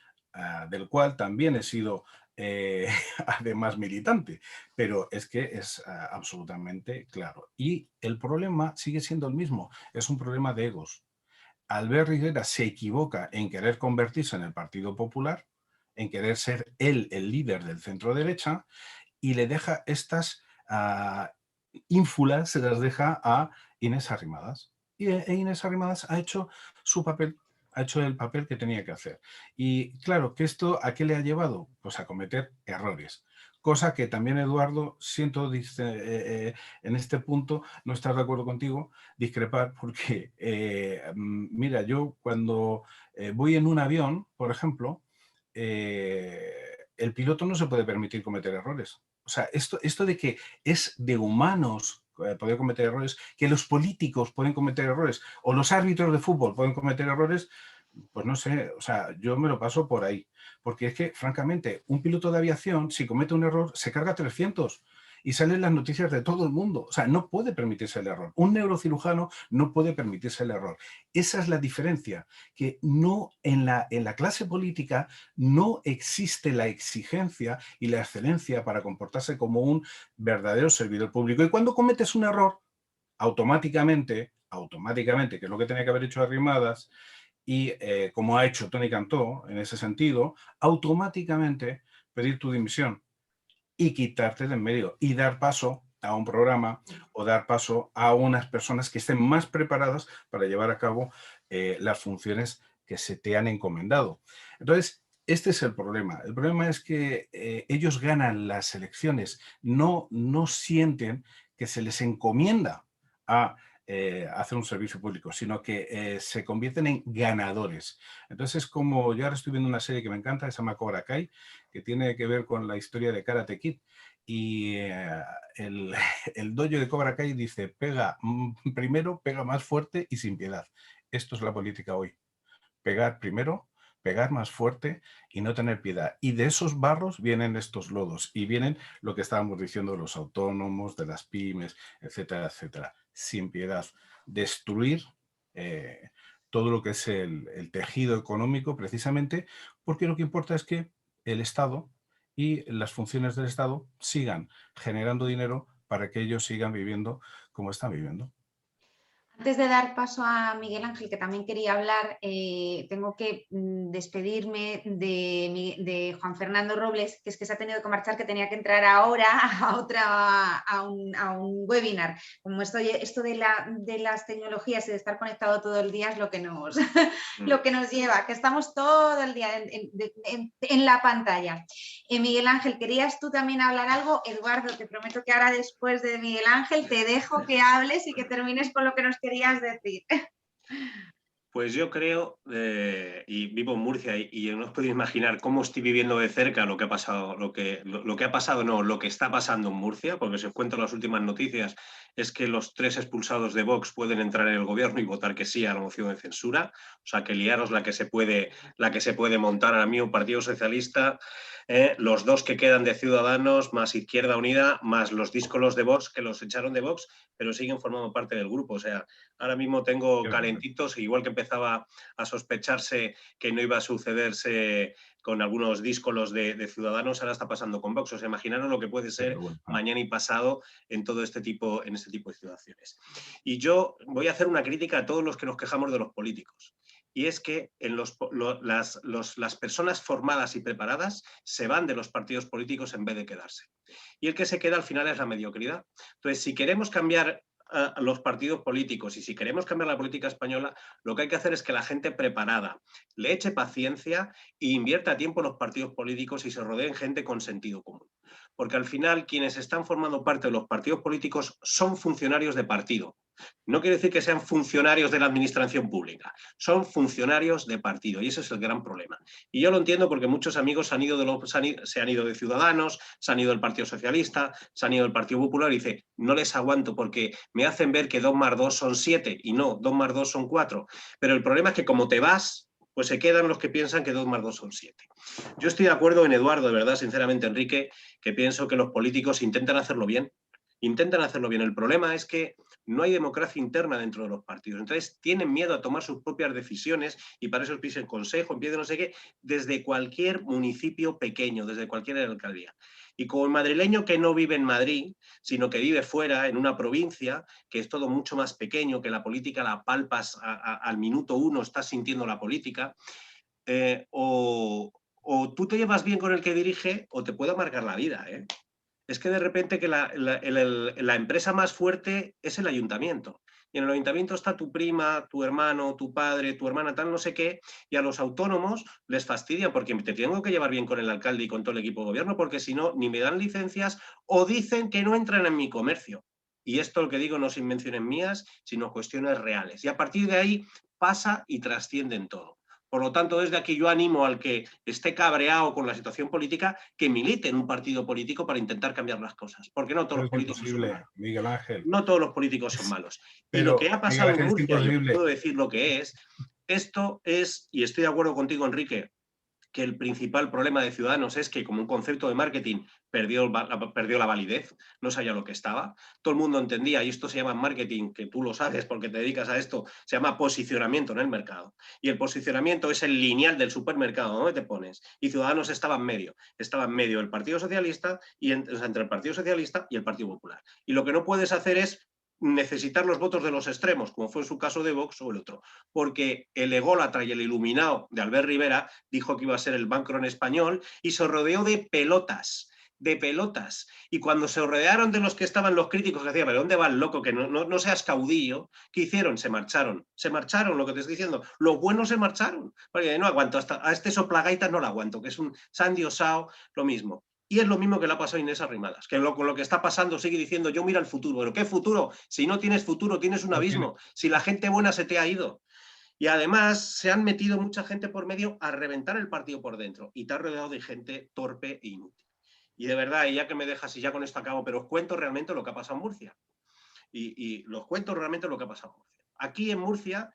del cual también he sido además militante, pero es que es absolutamente claro. Y el problema sigue siendo el mismo, es un problema de egos. Albert Rivera se equivoca en querer convertirse en el Partido Popular, en querer ser él el líder del centro derecha, y le deja estas ínfulas, se las deja a Inés Arrimadas. Y Inés Arrimadas ha hecho su papel, ha hecho el papel que tenía que hacer. Y claro, que esto ¿a qué le ha llevado? Pues a cometer errores. Cosa que también, Eduardo, siento en este punto no estar de acuerdo contigo, discrepar, porque mira, yo cuando voy en un avión, por ejemplo, el piloto no se puede permitir cometer errores. O sea, esto de que es de humanos poder cometer errores, que los políticos pueden cometer errores o los árbitros de fútbol pueden cometer errores, pues no sé, o sea, yo me lo paso por ahí. Porque es que, francamente, un piloto de aviación, si comete un error, se carga 300 y salen las noticias de todo el mundo. O sea, no puede permitirse el error. Un neurocirujano no puede permitirse el error. Esa es la diferencia, que no en la clase política no existe la exigencia y la excelencia para comportarse como un verdadero servidor público. Y cuando cometes un error, automáticamente, que es lo que tenía que haber hecho Arrimadas, y, como ha hecho Toni Cantó en ese sentido, automáticamente pedir tu dimisión y quitarte de en medio y dar paso a un programa o dar paso a unas personas que estén más preparadas para llevar a cabo las funciones que se te han encomendado. Entonces, este es el problema. El problema es que ellos ganan las elecciones, no sienten que se les encomienda a hacer un servicio público, sino que se convierten en ganadores. Entonces, como yo ahora estoy viendo una serie que me encanta, se llama Cobra Kai, que tiene que ver con la historia de Karate Kid, y el dojo de Cobra Kai dice, primero pega más fuerte y sin piedad. Esto es la política hoy. Pegar primero, pegar más fuerte y no tener piedad. Y de esos barros vienen estos lodos y vienen lo que estábamos diciendo de los autónomos, de las pymes, etcétera, etcétera. Sin piedad. Destruir todo lo que es el tejido económico, precisamente porque lo que importa es que el Estado y las funciones del Estado sigan generando dinero para que ellos sigan viviendo como están viviendo. Antes de dar paso a Miguel Ángel, que también quería hablar, tengo que despedirme de Juan Fernando Robles, que es que se ha tenido que marchar, que tenía que entrar ahora a un webinar. Como esto de las tecnologías y de estar conectado todo el día es lo que nos, lo que nos lleva, que estamos todo el día en la pantalla. Miguel Ángel, ¿querías tú también hablar algo? Eduardo, te prometo que ahora después de Miguel Ángel te dejo que hables y que termines con lo que nos querías decir. Pues yo creo, y vivo en Murcia, y no os podéis imaginar cómo estoy viviendo de cerca lo que ha pasado, lo que ha pasado, no, lo que está pasando en Murcia, porque si os cuento las últimas noticias, es que los 3 expulsados de Vox pueden entrar en el gobierno y votar que sí a la moción de censura. O sea, que liaros la que se puede montar ahora mismo Partido Socialista, los 2 que quedan de Ciudadanos, más Izquierda Unida, más los díscolos de Vox, que los echaron de Vox, pero siguen formando parte del grupo. O sea, ahora mismo tengo calentitos, igual que empezaba a sospecharse que no iba a sucederse con algunos díscolos de Ciudadanos, ahora está pasando con Vox. O sea, imaginaros lo que puede ser mañana y pasado en todo este tipo de situaciones. Y yo voy a hacer una crítica a todos los que nos quejamos de los políticos. Y es que las personas formadas y preparadas se van de los partidos políticos en vez de quedarse. Y el que se queda al final es la mediocridad. Entonces, si queremos cambiar a los partidos políticos y si queremos cambiar la política española, lo que hay que hacer es que la gente preparada le eche paciencia e invierta tiempo en los partidos políticos y se rodeen gente con sentido común. Porque al final quienes están formando parte de los partidos políticos son funcionarios de partido. No quiere decir que sean funcionarios de la administración pública, son funcionarios de partido y ese es el gran problema. Y yo lo entiendo porque muchos amigos se han ido de Ciudadanos, se han ido del Partido Socialista, se han ido del Partido Popular y dice, no les aguanto porque me hacen ver que 2 más 2 son 7 y no, 2 más 2 son 4. Pero el problema es que como te vas, pues se quedan los que piensan que 2 más 2 son 7. Yo estoy de acuerdo en Eduardo, de verdad, sinceramente, Enrique, que pienso que los políticos intentan hacerlo bien. Intentan hacerlo bien. El problema es que no hay democracia interna dentro de los partidos. Entonces tienen miedo a tomar sus propias decisiones y para eso piden consejo, empiezan no sé qué, desde cualquier municipio pequeño, desde cualquier alcaldía. Y como el madrileño que no vive en Madrid, sino que vive fuera, en una provincia, que es todo mucho más pequeño, que la política la palpas al minuto 1, estás sintiendo la política, o tú te llevas bien con el que dirige o te puede marcar la vida, ¿eh? Es que de repente que la empresa más fuerte es el ayuntamiento. Y en el ayuntamiento está tu prima, tu hermano, tu padre, tu hermana, tal no sé qué, y a los autónomos les fastidia porque te tengo que llevar bien con el alcalde y con todo el equipo de gobierno, porque si no, ni me dan licencias o dicen que no entran en mi comercio. Y esto lo que digo no son invenciones mías, sino cuestiones reales. Y a partir de ahí pasa y trasciende en todo. Por lo tanto, desde aquí yo animo al que esté cabreado con la situación política que milite en un partido político para intentar cambiar las cosas. Porque no todos los políticos son malos. Miguel Ángel. No todos los políticos son malos. Y lo que ha pasado en Murcia, yo puedo decir lo que es, esto es, y estoy de acuerdo contigo, Enrique, que el principal problema de Ciudadanos es que como un concepto de marketing perdió la validez, no sabía lo que estaba. Todo el mundo entendía, y esto se llama marketing, que tú lo sabes porque te dedicas a esto, se llama posicionamiento en el mercado. Y el posicionamiento es el lineal del supermercado, ¿dónde te pones? Y Ciudadanos estaba en medio del Partido Socialista, entre el Partido Socialista y el Partido Popular. Y lo que no puedes hacer es necesitar los votos de los extremos, como fue en su caso de Vox o el otro, porque el ególatra y el iluminado de Albert Rivera dijo que iba a ser el Macron español y se rodeó de pelotas, y cuando se rodearon de los que estaban los críticos que decían, pero ¿dónde va el loco? Que no seas caudillo. ¿Qué hicieron? Se marcharon, lo que te estoy diciendo, los buenos se marcharon, porque no aguanto, a este soplagaitas no lo aguanto, que es un sandiosao, lo mismo. Y es lo mismo que le ha pasado a Inés Arrimadas, que con lo que está pasando sigue diciendo, yo miro al futuro. ¿Pero qué futuro? Si no tienes futuro, tienes un abismo. Si la gente buena se te ha ido. Y además se han metido mucha gente por medio a reventar el partido por dentro. Y te has rodeado de gente torpe e inútil. Y de verdad, y ya que me dejas y ya con esto acabo, pero os cuento realmente lo que ha pasado en Murcia. Y los cuento realmente lo que ha pasado en Murcia. Aquí en Murcia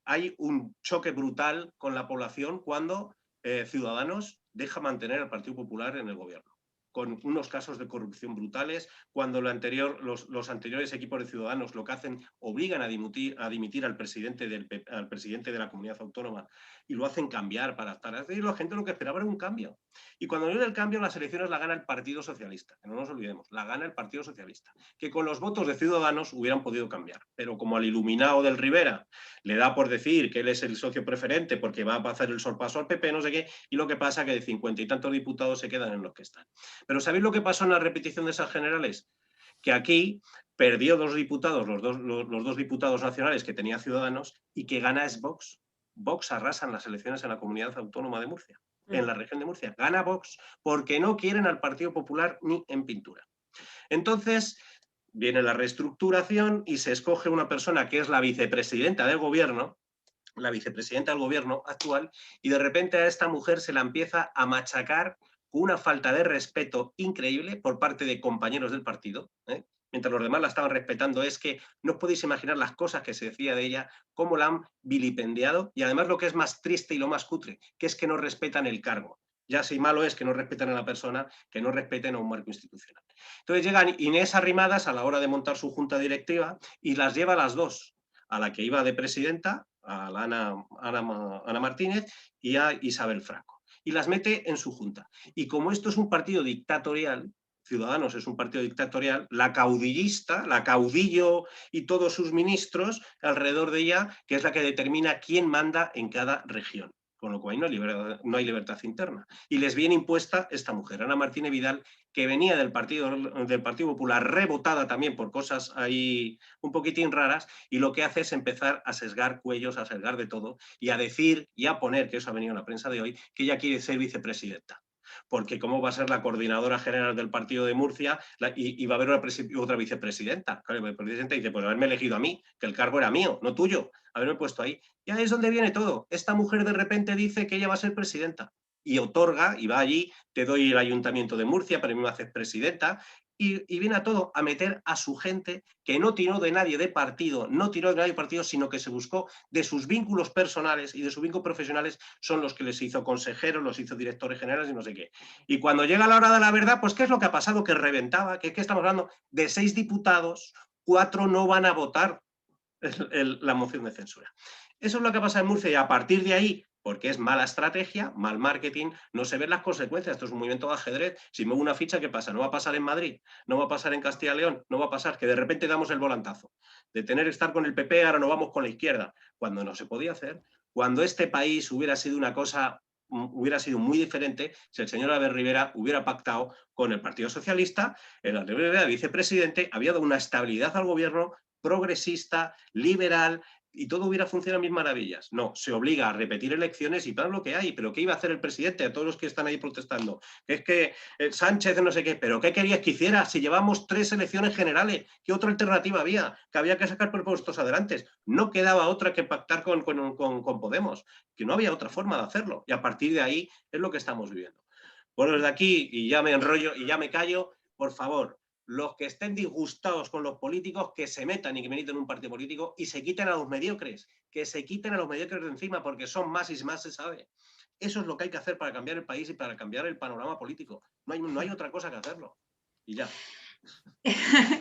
hay un choque brutal con la población cuando Ciudadanos deja mantener al Partido Popular en el gobierno, con unos casos de corrupción brutales, cuando los anteriores equipos de Ciudadanos lo que hacen, obligan a dimitir al presidente de la comunidad autónoma y lo hacen cambiar para estar. Es decir, la gente lo que esperaba era un cambio. Y cuando viene el cambio, las elecciones la gana el Partido Socialista, que no nos olvidemos, la gana el Partido Socialista, que con los votos de Ciudadanos hubieran podido cambiar. Pero como al iluminado del Rivera le da por decir que él es el socio preferente porque va a hacer el sorpaso al PP, no sé qué, y lo que pasa es que de 50 y tantos diputados se quedan en los que están. Pero ¿sabéis lo que pasó en la repetición de esas generales? Que aquí perdió dos diputados, los dos diputados nacionales que tenía Ciudadanos, y que gana es Vox. Vox arrasa en las elecciones en la comunidad autónoma de Murcia, en la región de Murcia. Gana Vox porque no quieren al Partido Popular ni en pintura. Entonces viene la reestructuración y se escoge una persona que es la vicepresidenta del gobierno, actual, y de repente a esta mujer se la empieza a machacar con una falta de respeto increíble por parte de compañeros del partido, mientras los demás la estaban respetando. Es que no os podéis imaginar las cosas que se decía de ella, cómo la han vilipendiado, y además lo que es más triste y lo más cutre, que es que no respetan el cargo. Ya si malo es que no respeten a la persona, que no respeten a un marco institucional. Entonces llegan Inés Arrimadas a la hora de montar su junta directiva y las lleva a las dos, a la que iba de presidenta, a la Ana Martínez, y a Isabel Franco, y las mete en su junta. Y como esto es un partido dictatorial, Ciudadanos es un partido dictatorial, la caudillista, la caudillo y todos sus ministros alrededor de ella, que es la que determina quién manda en cada región. Con lo cual no hay libertad interna. Y les viene impuesta esta mujer, Ana Martínez Vidal, que venía del Partido Popular, rebotada también por cosas ahí un poquitín raras, y lo que hace es empezar a sesgar cuellos, a sesgar de todo, y a decir y a poner, que eso ha venido en la prensa de hoy, que ella quiere ser vicepresidenta. Porque cómo va a ser la coordinadora general del partido de Murcia y va a haber otra vicepresidenta. Claro, el presidente dice, pues haberme elegido a mí, que el cargo era mío, no tuyo, haberme puesto ahí. Y ahí es donde viene todo. Esta mujer de repente dice que ella va a ser presidenta y otorga, y va allí, te doy el ayuntamiento de Murcia, pero a mí me haces presidenta, y viene a todo a meter a su gente, que no tiró de nadie de partido, sino que se buscó de sus vínculos personales y de sus vínculos profesionales, son los que les hizo consejeros, los hizo directores generales y no sé qué. Y cuando llega la hora de la verdad, pues ¿qué es lo que ha pasado? Que reventaba, que estamos hablando de 6 diputados, 4 no van a votar la moción de censura. Eso es lo que pasa en Murcia, y a partir de ahí, porque es mala estrategia, mal marketing, no se ven las consecuencias. Esto es un movimiento de ajedrez. Si muevo una ficha, ¿qué pasa? No va a pasar en Madrid, no va a pasar en Castilla y León, no va a pasar que de repente damos el volantazo. De tener que estar con el PP, ahora no vamos con la izquierda, cuando no se podía hacer, cuando este país hubiera sido una cosa, hubiera sido muy diferente si el señor Albert Rivera hubiera pactado con el Partido Socialista, el Albert Rivera, vicepresidente, había dado una estabilidad al gobierno progresista, liberal, y todo hubiera funcionado a mil maravillas. No, se obliga a repetir elecciones y para lo que hay. ¿Pero qué iba a hacer el presidente? A todos los que están ahí protestando. Es que Sánchez no sé qué, ¿pero qué querías que hiciera? Si llevamos 3 elecciones generales, ¿qué otra alternativa había? Que había que sacar propuestos adelante. No quedaba otra que pactar con Podemos, que no había otra forma de hacerlo. Y a partir de ahí es lo que estamos viviendo. Bueno, desde aquí, y ya me enrollo y ya me callo, por favor, los que estén disgustados con los políticos, que se metan y que militen en un partido político y se quiten a los mediocres, que se quiten a los mediocres de encima, porque son más y más se sabe. Eso es lo que hay que hacer para cambiar el país y para cambiar el panorama político. No hay otra cosa que hacerlo. Y ya.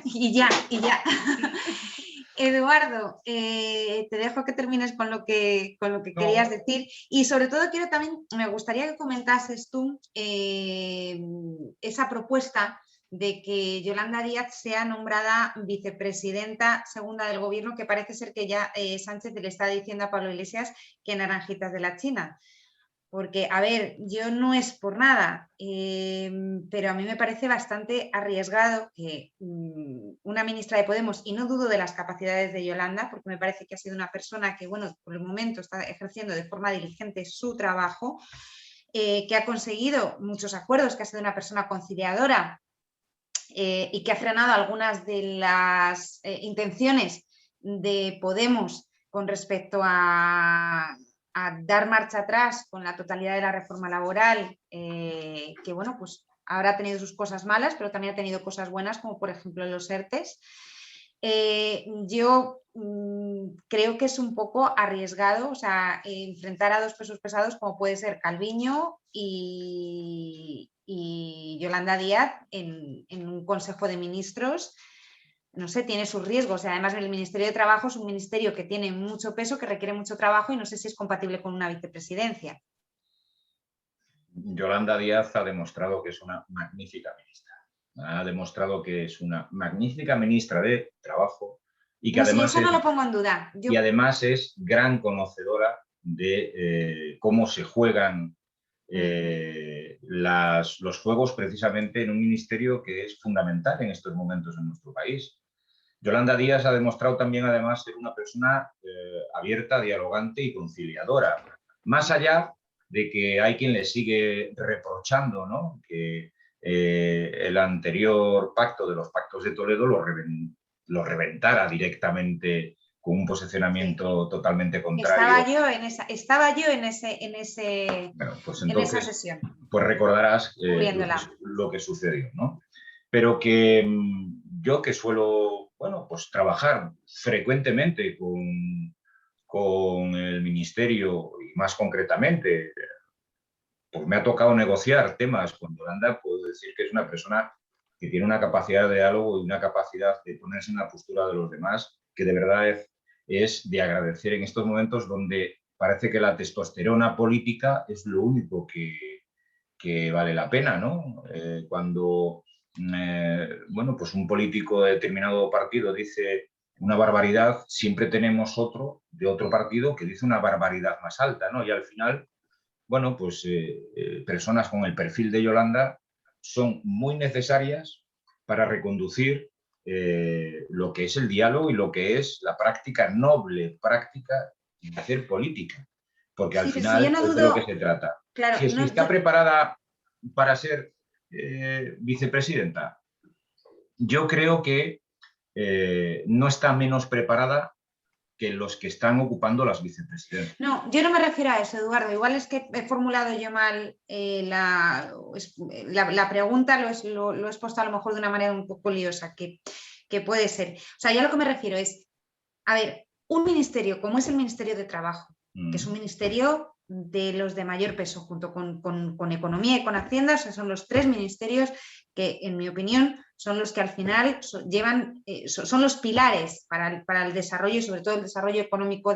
y ya. Eduardo, te dejo que termines con lo que querías decir, y sobre todo me gustaría que comentases tú esa propuesta de que Yolanda Díaz sea nombrada vicepresidenta segunda del gobierno, que parece ser que ya Sánchez le está diciendo a Pablo Iglesias que naranjitas de la China. Porque, a ver, yo no es por nada, pero a mí me parece bastante arriesgado que una ministra de Podemos, y no dudo de las capacidades de Yolanda, porque me parece que ha sido una persona que, bueno, por el momento está ejerciendo de forma diligente su trabajo, que ha conseguido muchos acuerdos, que ha sido una persona conciliadora y que ha frenado algunas de las intenciones de Podemos con respecto a dar marcha atrás con la totalidad de la reforma laboral, que bueno, pues ahora ha tenido sus cosas malas, pero también ha tenido cosas buenas, como por ejemplo los ERTEs. Yo creo que es un poco arriesgado, o sea, enfrentar a dos pesos pesados como puede ser Calviño y Yolanda Díaz en un Consejo de Ministros. No sé, tiene sus riesgos. Además, el Ministerio de Trabajo es un ministerio que tiene mucho peso, que requiere mucho trabajo y no sé si es compatible con una vicepresidencia. Yolanda Díaz ha demostrado que es una magnífica ministra. Ha demostrado que es una magnífica ministra de Trabajo y que además, eso no lo pongo en duda. Y además es gran conocedora de cómo se juegan los juegos precisamente en un ministerio que es fundamental en estos momentos en nuestro país. Yolanda Díaz ha demostrado también, además, ser una persona abierta, dialogante y conciliadora. Más allá de que hay quien le sigue reprochando, ¿no?, que el anterior pacto de los pactos de Toledo lo reventara directamente con un posicionamiento totalmente contrario. Estaba yo en esa sesión. Pues recordarás lo que sucedió, ¿no? Pero que yo, que suelo, bueno, pues trabajar frecuentemente con el ministerio y más concretamente, pues me ha tocado negociar temas con Yolanda, puedo decir que es una persona que tiene una capacidad de diálogo y una capacidad de ponerse en la postura de los demás que de verdad es de agradecer en estos momentos donde parece que la testosterona política es lo único que vale la pena, ¿no? Cuando bueno, pues un político de determinado partido dice una barbaridad, siempre tenemos otro de otro partido que dice una barbaridad más alta, ¿no? Y al final, bueno, pues personas con el perfil de Yolanda son muy necesarias para reconducir lo que es el diálogo y lo que es la práctica noble, práctica de hacer política. Porque al final si no dudo, es de lo que se trata. Claro, si está preparada para ser vicepresidenta, yo creo que no está menos preparada que los que están ocupando las vicepresidencias. No, yo no me refiero a eso, Eduardo. Igual es que he formulado yo mal la pregunta, lo he expuesto a lo mejor de una manera un poco liosa, que puede ser. O sea, yo a lo que me refiero es, a ver, un ministerio como es el Ministerio de Trabajo, que es un ministerio de los de mayor peso, junto con Economía y con Hacienda, o sea, son los tres ministerios que, en mi opinión, son los que al final son los pilares para el desarrollo y sobre todo el desarrollo económico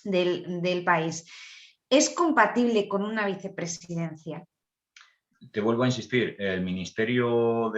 del país. ¿Es compatible con una vicepresidencia? Te vuelvo a insistir, el ministerio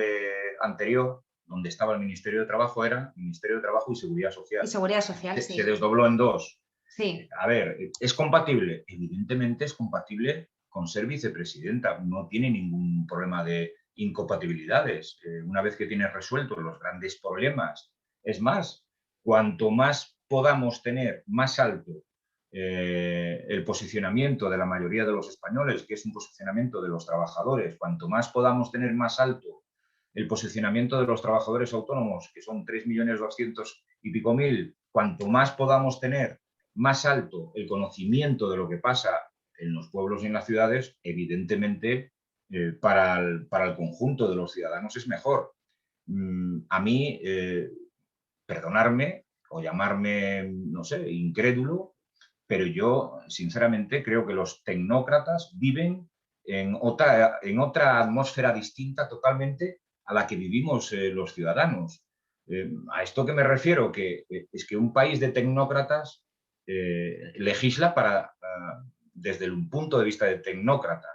anterior, donde estaba el Ministerio de Trabajo, era Ministerio de Trabajo y Seguridad Social. Y Seguridad Social, sí. Se desdobló en dos. Sí. A ver, ¿es compatible? Evidentemente es compatible con ser vicepresidenta. No tiene ningún problema de incompatibilidades. Una vez que tienes resueltos los grandes problemas. Es más, cuanto más podamos tener más alto el posicionamiento de la mayoría de los españoles, que es un posicionamiento de los trabajadores, cuanto más podamos tener más alto el posicionamiento de los trabajadores autónomos, que son 3.200.000 y pico, cuanto más podamos tener más alto el conocimiento de lo que pasa en los pueblos y en las ciudades, evidentemente para el conjunto de los ciudadanos es mejor. A mí, perdonarme o llamarme, no sé, incrédulo, pero yo sinceramente creo que los tecnócratas viven en otra atmósfera distinta totalmente a la que vivimos los ciudadanos. A esto que me refiero, que es que un país de tecnócratas legisla desde un punto de vista de tecnócrata.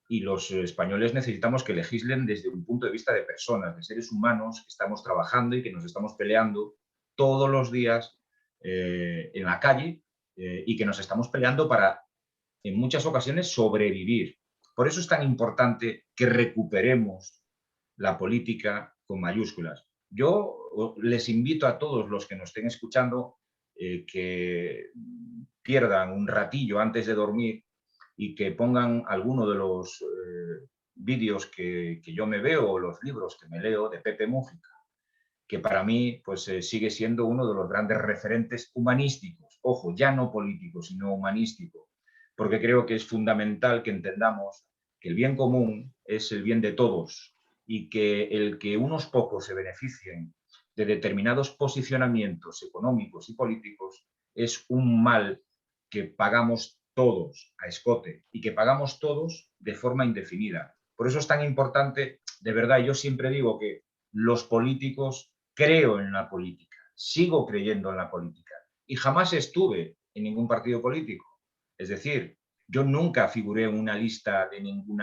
y los españoles necesitamos que legislen desde un punto de vista de personas, de seres humanos que estamos trabajando y que nos estamos peleando todos los días en la calle y que nos estamos peleando para, en muchas ocasiones, sobrevivir. Por eso es tan importante que recuperemos la política con mayúsculas. Yo les invito a todos los que nos estén escuchando que pierdan un ratillo antes de dormir y que pongan alguno de los vídeos que yo me veo o los libros que me leo de Pepe Mújica, que para mí pues, sigue siendo uno de los grandes referentes humanísticos, ojo, ya no políticos, sino humanístico, porque creo que es fundamental que entendamos que el bien común es el bien de todos y que el que unos pocos se beneficien de determinados posicionamientos económicos y políticos es un mal que pagamos todos a escote y que pagamos todos de forma indefinida. Por eso es tan importante, de verdad, yo siempre digo que los políticos, creo en la política, sigo creyendo en la política y jamás estuve en ningún partido político. Es decir, yo nunca figuré en una lista de ningún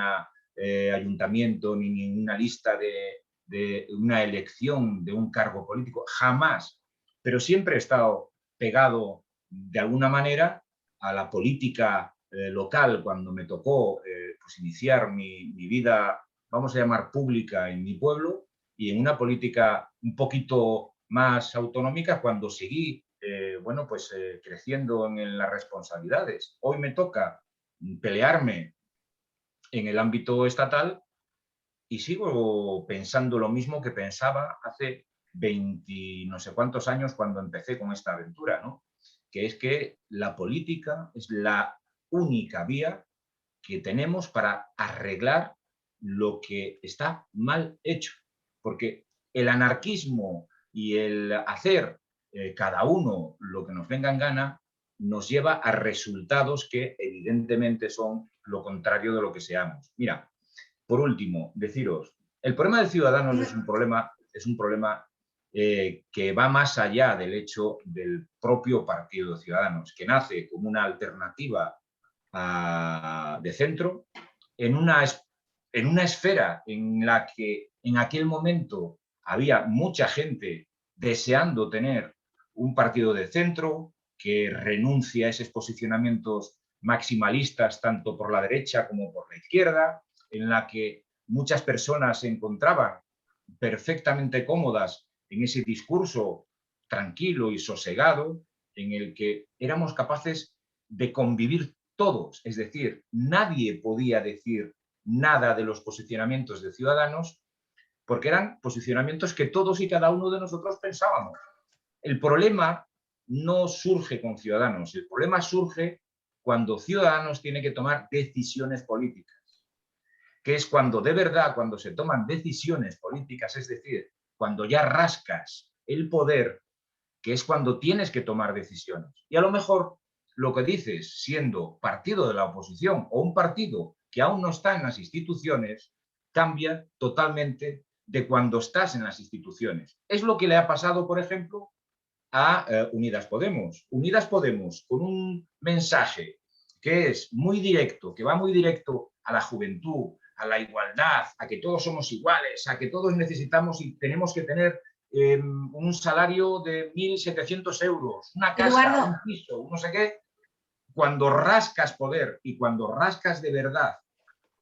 ayuntamiento ni en una lista de una elección de un cargo político, jamás, pero siempre he estado pegado de alguna manera a la política local cuando me tocó pues iniciar mi vida, vamos a llamar pública, en mi pueblo, y en una política un poquito más autonómica cuando seguí bueno, pues, creciendo en las responsabilidades. Hoy me toca pelearme en el ámbito estatal y sigo pensando lo mismo que pensaba hace 20 no sé cuántos años cuando empecé con esta aventura, ¿no? Que es que la política es la única vía que tenemos para arreglar lo que está mal hecho. Porque el anarquismo y el hacer cada uno lo que nos venga en gana nos lleva a resultados que evidentemente son lo contrario de lo que seamos. Mira, por último, deciros, el problema de Ciudadanos es un problema que va más allá del hecho del propio Partido de Ciudadanos, que nace como una alternativa de centro en una esfera en la que en aquel momento había mucha gente deseando tener un partido de centro que renuncia a esos posicionamientos maximalistas tanto por la derecha como por la izquierda, en la que muchas personas se encontraban perfectamente cómodas en ese discurso tranquilo y sosegado, en el que éramos capaces de convivir todos, es decir, nadie podía decir nada de los posicionamientos de Ciudadanos porque eran posicionamientos que todos y cada uno de nosotros pensábamos. El problema no surge con Ciudadanos, el problema surge cuando Ciudadanos tiene que tomar decisiones políticas, que es cuando de verdad, cuando se toman decisiones políticas, es decir, cuando ya rascas el poder, que es cuando tienes que tomar decisiones. Y a lo mejor lo que dices, siendo partido de la oposición o un partido que aún no está en las instituciones, cambia totalmente de cuando estás en las instituciones. Es lo que le ha pasado, por ejemplo, a Unidas Podemos. Unidas Podemos, con un mensaje que es muy directo, que va muy directo a la juventud, a la igualdad, a que todos somos iguales, a que todos necesitamos y tenemos que tener un salario de 1.700 euros, una casa, Eduardo, un piso, no sé qué. Cuando rascas poder y cuando rascas de verdad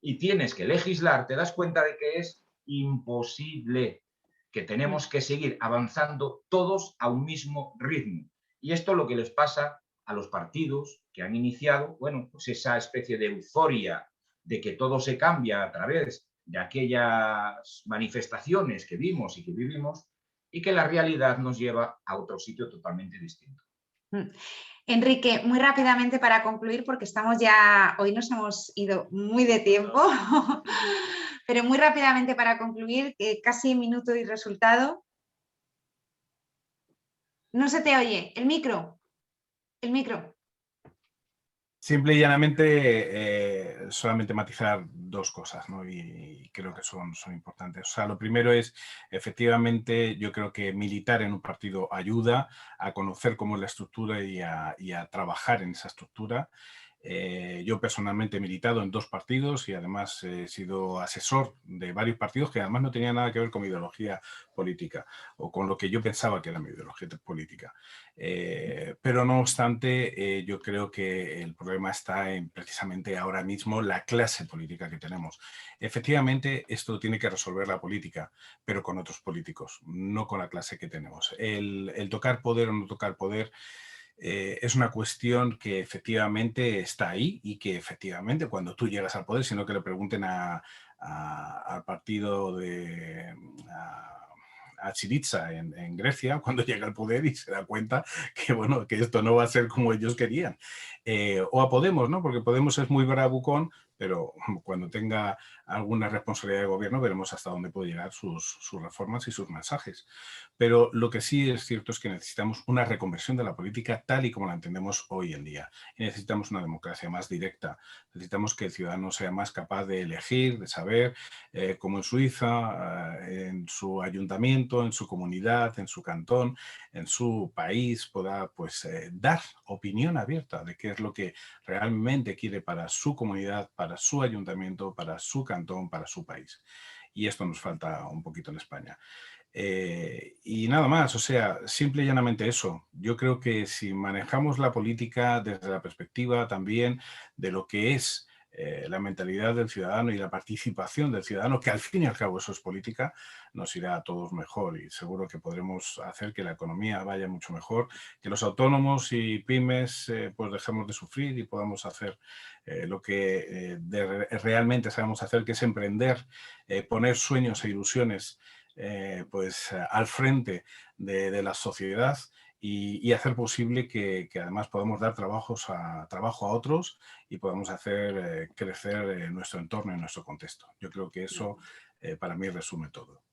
y tienes que legislar, te das cuenta de que es imposible, que tenemos que seguir avanzando todos a un mismo ritmo. Y esto es lo que les pasa a los partidos que han iniciado, bueno, pues esa especie de euforia de que todo se cambia a través de aquellas manifestaciones que vimos y que vivimos, y que la realidad nos lleva a otro sitio totalmente distinto. Enrique, muy rápidamente para concluir, porque estamos ya, hoy nos hemos ido muy de tiempo, pero muy rápidamente para concluir, casi minuto y resultado. No se te oye, el micro. Simple y llanamente, solamente matizar dos cosas, ¿no? Y creo que son importantes. O sea, lo primero es, efectivamente, yo creo que militar en un partido ayuda a conocer cómo es la estructura y a trabajar en esa estructura. Yo personalmente he militado en 2 partidos y además he sido asesor de varios partidos que además no tenían nada que ver con mi ideología política o con lo que yo pensaba que era mi ideología política. Pero no obstante, yo creo que el problema está en precisamente ahora mismo la clase política que tenemos. Efectivamente, esto tiene que resolver la política, pero con otros políticos, no con la clase que tenemos. El tocar poder o no tocar poder es una cuestión que efectivamente está ahí y que efectivamente cuando tú llegas al poder, sino que le pregunten al partido de... a Syriza en Grecia, cuando llega al poder y se da cuenta que, bueno, que esto no va a ser como ellos querían. O a Podemos, ¿no? Porque Podemos es muy bravucón, pero cuando tenga alguna responsabilidad de gobierno veremos hasta dónde puede llegar sus reformas y sus mensajes. Pero lo que sí es cierto es que necesitamos una reconversión de la política tal y como la entendemos hoy en día. Y necesitamos una democracia más directa. Necesitamos que el ciudadano sea más capaz de elegir, de saber, como en Suiza, en su ayuntamiento, en su comunidad, en su cantón, en su país, pueda pues, dar opinión abierta de qué es lo que realmente quiere para su comunidad, para su ayuntamiento, para su cantón, para su país. Y esto nos falta un poquito en España. Y nada más, o sea, simple y llanamente eso. Yo creo que si manejamos la política desde la perspectiva también de lo que es la mentalidad del ciudadano y la participación del ciudadano, que al fin y al cabo eso es política, nos irá a todos mejor y seguro que podremos hacer que la economía vaya mucho mejor, que los autónomos y pymes pues dejemos de sufrir y podamos hacer lo que realmente sabemos hacer, que es emprender, poner sueños e ilusiones pues al frente de la sociedad y hacer posible que además podamos dar trabajo a otros y podamos hacer crecer nuestro entorno y nuestro contexto. Yo creo que eso para mí resume todo.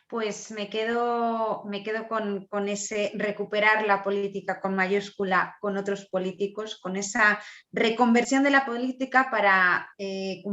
Pues me quedo con ese recuperar la política con mayúscula con otros políticos, con esa reconversión de la política para que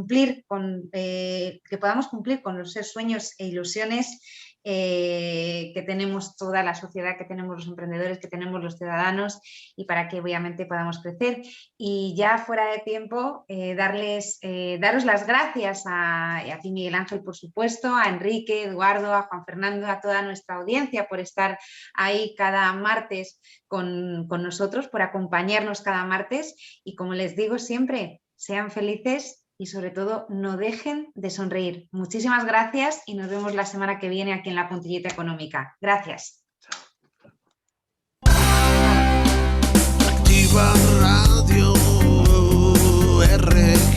podamos cumplir con los sueños e ilusiones que tenemos toda la sociedad, que tenemos los emprendedores, que tenemos los ciudadanos y para que obviamente podamos crecer. Y ya fuera de tiempo, daros las gracias a ti, Miguel Ángel, por supuesto, a Enrique, Eduardo, a Juan Fernando, a toda nuestra audiencia por estar ahí cada martes con nosotros, por acompañarnos cada martes y como les digo siempre, sean felices y sobre todo no dejen de sonreír. Muchísimas gracias y nos vemos la semana que viene aquí en La Puntillita Económica. Gracias. Activa Radio R.